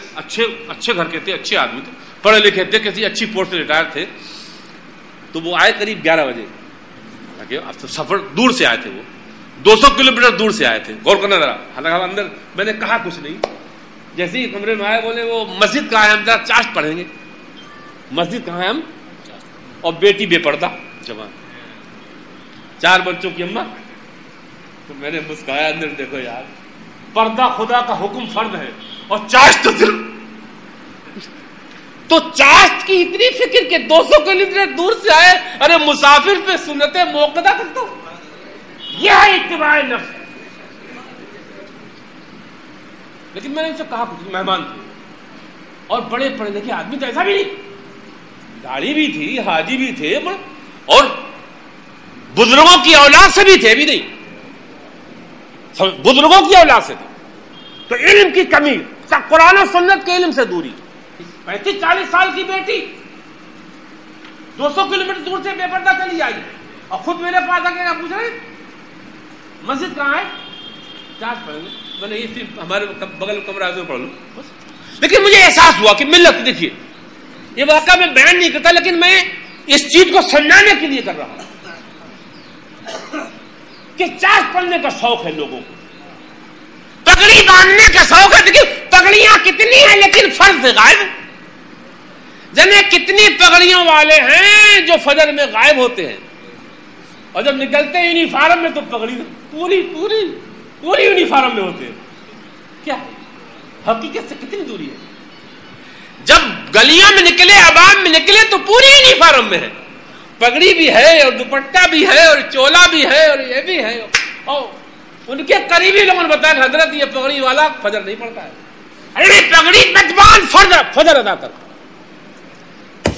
اچھے گھر کے تھے، اچھے آدمی تھے، پڑھے لکھے تھے، کسی اچھی پوسٹ سے ریٹائر تھے. تو وہ آئے قریب 11 بجے، سفر دور سے آئے تھے، وہ 200 کلومیٹر دور سے آئے تھے. غور کرنا ذرا. حالانکہ اندر میں نے کہا کچھ نہیں، جیسے ہی کمرے میں آئے بولے وہ مسجد کہاں ہے، ہم ذرا چاشت پڑھیں گے. مسجد کہاں ہے ہم؟ اور بیٹی بے پردہ جوان، 4 بچوں کی اماں. تو میں نے مسکرایا اندر، دیکھو یار پردہ خدا کا حکم فرض ہے، اور چاشت تو چاشت کی اتنی فکر کہ 200 کلومیٹر دور سے آئے. ارے مسافر پہ سنتیں موقدہ کر دو. یہ ہے اتباع نفس. لیکن میں نے ان سے کہا کچھ، مہمان تھے اور بڑے پڑھے لکھے آدمی، تو ایسا بھی نہیں، داڑھی بھی تھی، حاجی بھی تھے، اور بزرگوں کی اولاد سے بھی تھے بھی نہیں، بزرگوں کی اولاد سے تھے. تو علم کی کمی، قرآن و سنت کے علم سے دوری. 35-40 سال کی بیٹی 200 کلومیٹر دور سے بے پردہ چلی آئی، اور خود میرے پاس آ کے پوچھ رہے مسجد کہاں ہے، چارج پڑھیں گے. میں نے یہ صرف ہمارے بغل کمرہ میں پڑھ لوں بس. لیکن مجھے احساس ہوا کہ ملت، دیکھیے یہ واقعہ میں بیان نہیں کرتا، لیکن میں اس چیز کو سمجھانے کے لیے کر رہا ہوں. کہ چاش پڑھنے کا شوق ہے لوگوں کو, پگڑی باندھنے کا شوق ہے. دیکھیے پگڑیاں کتنی ہیں لیکن فرض سے غائب. جنے کتنی پگڑیوں والے ہیں جو فجر میں غائب ہوتے ہیں, اور جب نکلتے ہیں یونیفارم میں تو پگڑی پوری پوری پوری یونیفارم میں ہوتے ہیں. کیا حقیقت سے کتنی دوری ہے. جب گلیوں میں نکلے, عوام میں نکلے تو پوری یونیفارم میں ہے, پگڑی بھی ہے اور دوپٹہ بھی ہے اور چولا بھی ہے اور یہ بھی ہے. اور ان کے قریبی لوگوں نے بتایا کہ حضرت یہ پگڑی والا فجر نہیں پڑتا ہے. ارے پگڑی نتبان فجر ادا کر,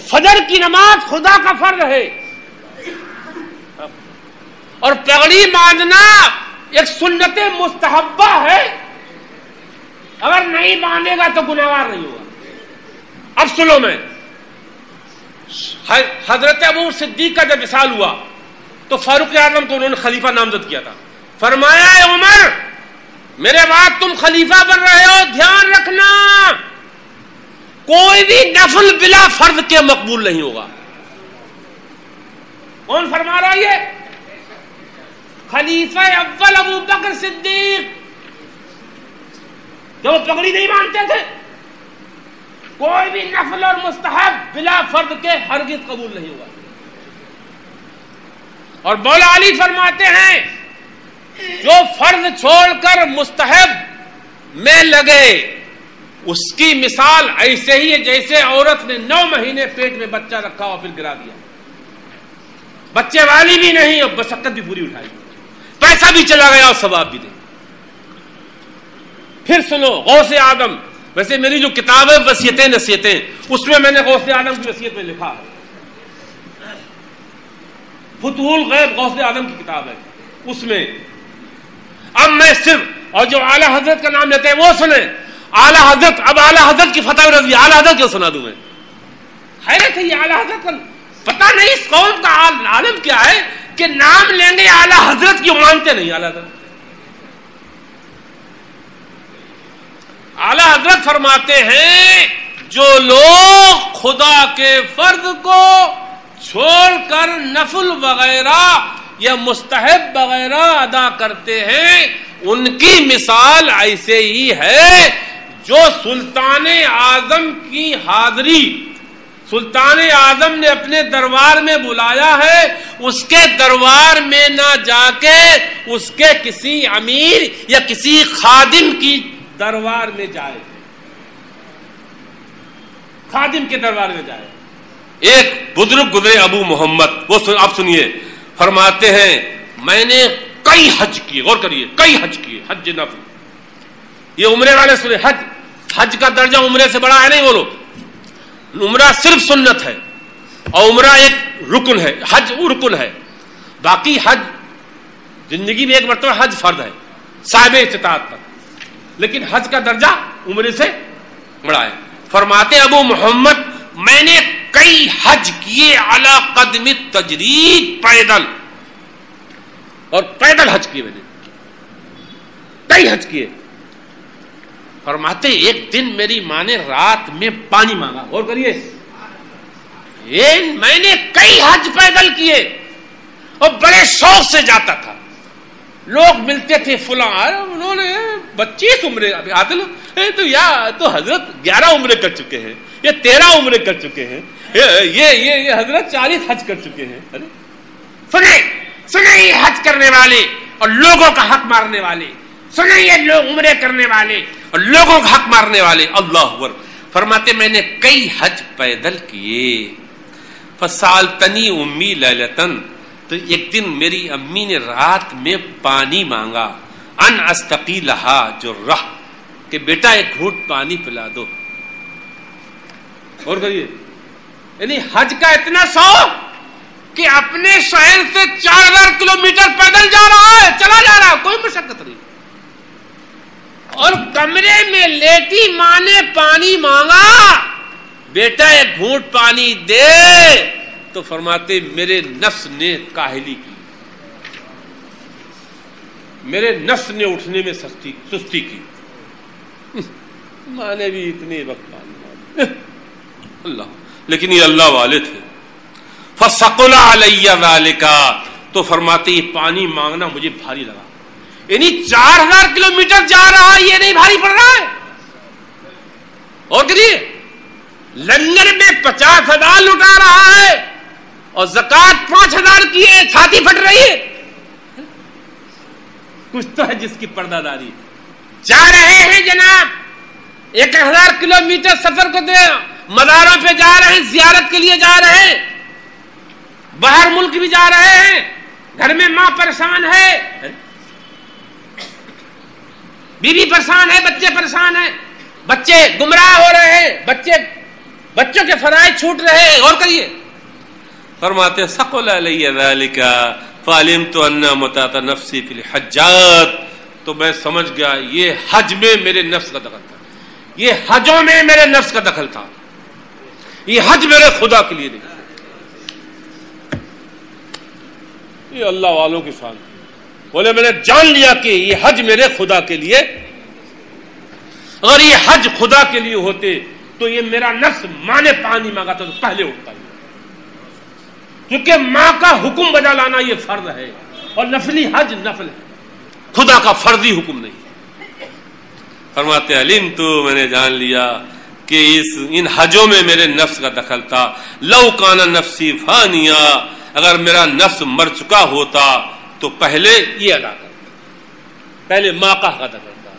فجر کی نماز خدا کا فرض ہے. اور پگڑی باندھنا ایک سنت مستحبہ ہے, اگر نہیں باندھے گا تو گنہگار نہیں ہوگا. اب سنو, میں حضرت ابو صدیق کا جب وصال ہوا تو فاروق اعظم کو انہوں نے خلیفہ نامزد کیا تھا. فرمایا اے عمر, میرے بعد تم خلیفہ بن رہے ہو, دھیان رکھنا کوئی بھی نفل بلا فرض کے مقبول نہیں ہوگا. کون فرما رہا ہے یہ؟ خلیفہ اول ابو بکر صدیق, جو پگڑی نہیں مانتے تھے. کوئی بھی نفل اور مستحب بلا فرض کے ہرگز قبول نہیں ہوا. اور مولا علی فرماتے ہیں جو فرض چھوڑ کر مستحب میں لگے اس کی مثال ایسے ہی ہے جیسے عورت نے 9 مہینے پیٹ میں بچہ رکھا اور پھر گرا دیا. بچے والی بھی نہیں اور مشقت بھی پوری اٹھائی, پیسہ بھی چلا گیا اور ثواب بھی نہیں. پھر سنو غوث اعظم, ویسے میری جو کتاب ہے وصیتیں نصیحتیں, اس میں میں نے غوث اعظم کی وصیت میں لکھا ہے. فتوح الغیب غوث اعظم کی کتاب ہے, اس میں اب میں صرف, اور جو اعلی حضرت کا نام لیتے ہیں وہ سنیں. اعلی حضرت, اب اعلی حضرت کی فتح رضوی اعلی حضرت کیوں سنا دوں میں؟ حیرت ہے, یہ اعلی حضرت کا پتہ نہیں اس قوم کا عالم کیا ہے کہ نام لیں گے اعلی حضرت کی, مانتے نہیں اعلی حضرت. اعلی حضرت فرماتے ہیں جو لوگ خدا کے فرض کو چھوڑ کر نفل وغیرہ یا مستحب وغیرہ ادا کرتے ہیں ان کی مثال ایسے ہی ہے جو سلطان اعظم کی حاضری, سلطان اعظم نے اپنے دربار میں بلایا ہے, اس کے دربار میں نہ جا کے اس کے کسی امیر یا کسی خادم کی دربار میں جائے, خادم کے دربار میں جائے. ایک بزرگ گزرے ابو محمد, وہ آپ سنیے, فرماتے ہیں میں نے کئی حج کیے, غور کریے, کئی حج کیے, حج نفل. یہ عمرے والے سنے, حج کا درجہ عمرے سے بڑا ہے نہیں بولو. عمرہ صرف سنت ہے اور عمرہ ایک رکن ہے, حج رکن ہے. باقی حج زندگی میں ایک مرتبہ حج فرض ہے صاحب استطاعت پر, لیکن حج کا درجہ عمرے سے بڑا ہے. فرماتے ابو محمد میں نے کئی حج کیے علی قدم التجرید, پیدل, اور پیدل حج کیے, میں نے کئی حج کیے. فرماتے ایک دن میری ماں نے رات میں پانی مانگا, اور کریے, میں نے کئی حج پیدل کیے اور بڑے شوق سے جاتا تھا. لوگ ملتے تھے, فلاں انہوں نے 25 عمرے عادل تو حضرت 11 عمرے کر چکے ہیں, یہ 13 عمرے کر چکے ہیں, یہ حضرت 40 حج کر چکے ہیں. سنے یہ حج کرنے والے اور لوگوں کا حق مارنے والے, سنے یہ لوگ عمرے کرنے والے اور لوگوں کا حق مارنے والے. اللہ اکبر. فرماتے میں نے کئی حج پیدل کیے. فسالتنی امی لیلتن, تو ایک دن میری امی نے رات میں پانی مانگا, ان استقی لہا, جو رہ کہ بیٹا ایک گھونٹ پانی پلا دو. اور کریے, یعنی حج کا اتنا شوق کہ اپنے شہر سے 4000 کلومیٹر پیدل جا رہا ہے, چلا جا رہا ہے, کوئی مشقت نہیں. اور کمرے میں لیٹی ماں نے پانی مانگا, بیٹا ایک گھونٹ پانی دے, تو فرماتے میرے نفس نے کاہلی کی, میرے نفس نے اٹھنے میں سستی کی. ماں نے بھی اتنے وقت اللہ, لیکن یہ اللہ والے تھے. فَثَقُلَ عَلَيَّ ذَلِكَ, تو فرماتے یہ پانی مانگنا مجھے بھاری لگا. یعنی 4000 کلومیٹر جا رہا ہے, یہ نہیں بھاری پڑ رہا ہے. اور کریے, لنگر میں 50,000 لٹا رہا ہے اور زکات 5,000 کی ہے, چھاتی پھٹ رہی ہے. کچھ تو ہے جس کی پردہ داری. جا رہے ہیں جناب 1000 کلومیٹر سفر کو دے, مزاروں پہ جا رہے ہیں, زیارت کے لیے جا رہے ہیں, باہر ملک بھی جا رہے ہیں, گھر میں ماں پریشان ہے, بیوی پریشان ہے, بچے پریشان ہیں, بچے گمراہ ہو رہے ہیں, بچوں کے فرائض چھوٹ رہے ہیں. اور کریے, فرماتے ثقل علی ذلک فعلمت ان متاۃ نفسی فی الحجات, تو میں سمجھ گیا یہ حج میں میرے نفس کا دخل تھا, یہ حجوں میں میرے نفس کا دخل تھا, یہ حج میرے خدا کے لیے نہیں. یہ اللہ والوں کی شان. بولے میں نے جان لیا کہ یہ حج میرے خدا کے لیے, اگر یہ حج خدا کے لیے ہوتے تو یہ میرا نفس ماں نے پانی مانگا تھا تو پہلے اٹھتا, کیونکہ ماں کا حکم بجا لانا یہ فرض ہے, اور نفلی حج نفل ہے, خدا کا فرضی حکم نہیں. فرماتے علم تو میں نے جان لیا کہ ان حجوں میں میرے نفس کا دخل تھا. لو کان نفسی فانیہ, اگر میرا نفس مر چکا ہوتا تو پہلے یہ ادا کرتا, پہلے ماں کا حق ادا کرتا.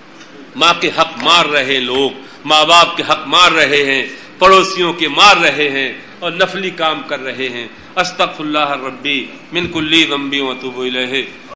ماں کے حق مار رہے لوگ, ماں باپ کے حق مار رہے ہیں, پڑوسیوں کے مار رہے ہیں, اور نفلی کام کر رہے ہیں. استغفر اللہ ربی من کل ذنب واتوب الیہ.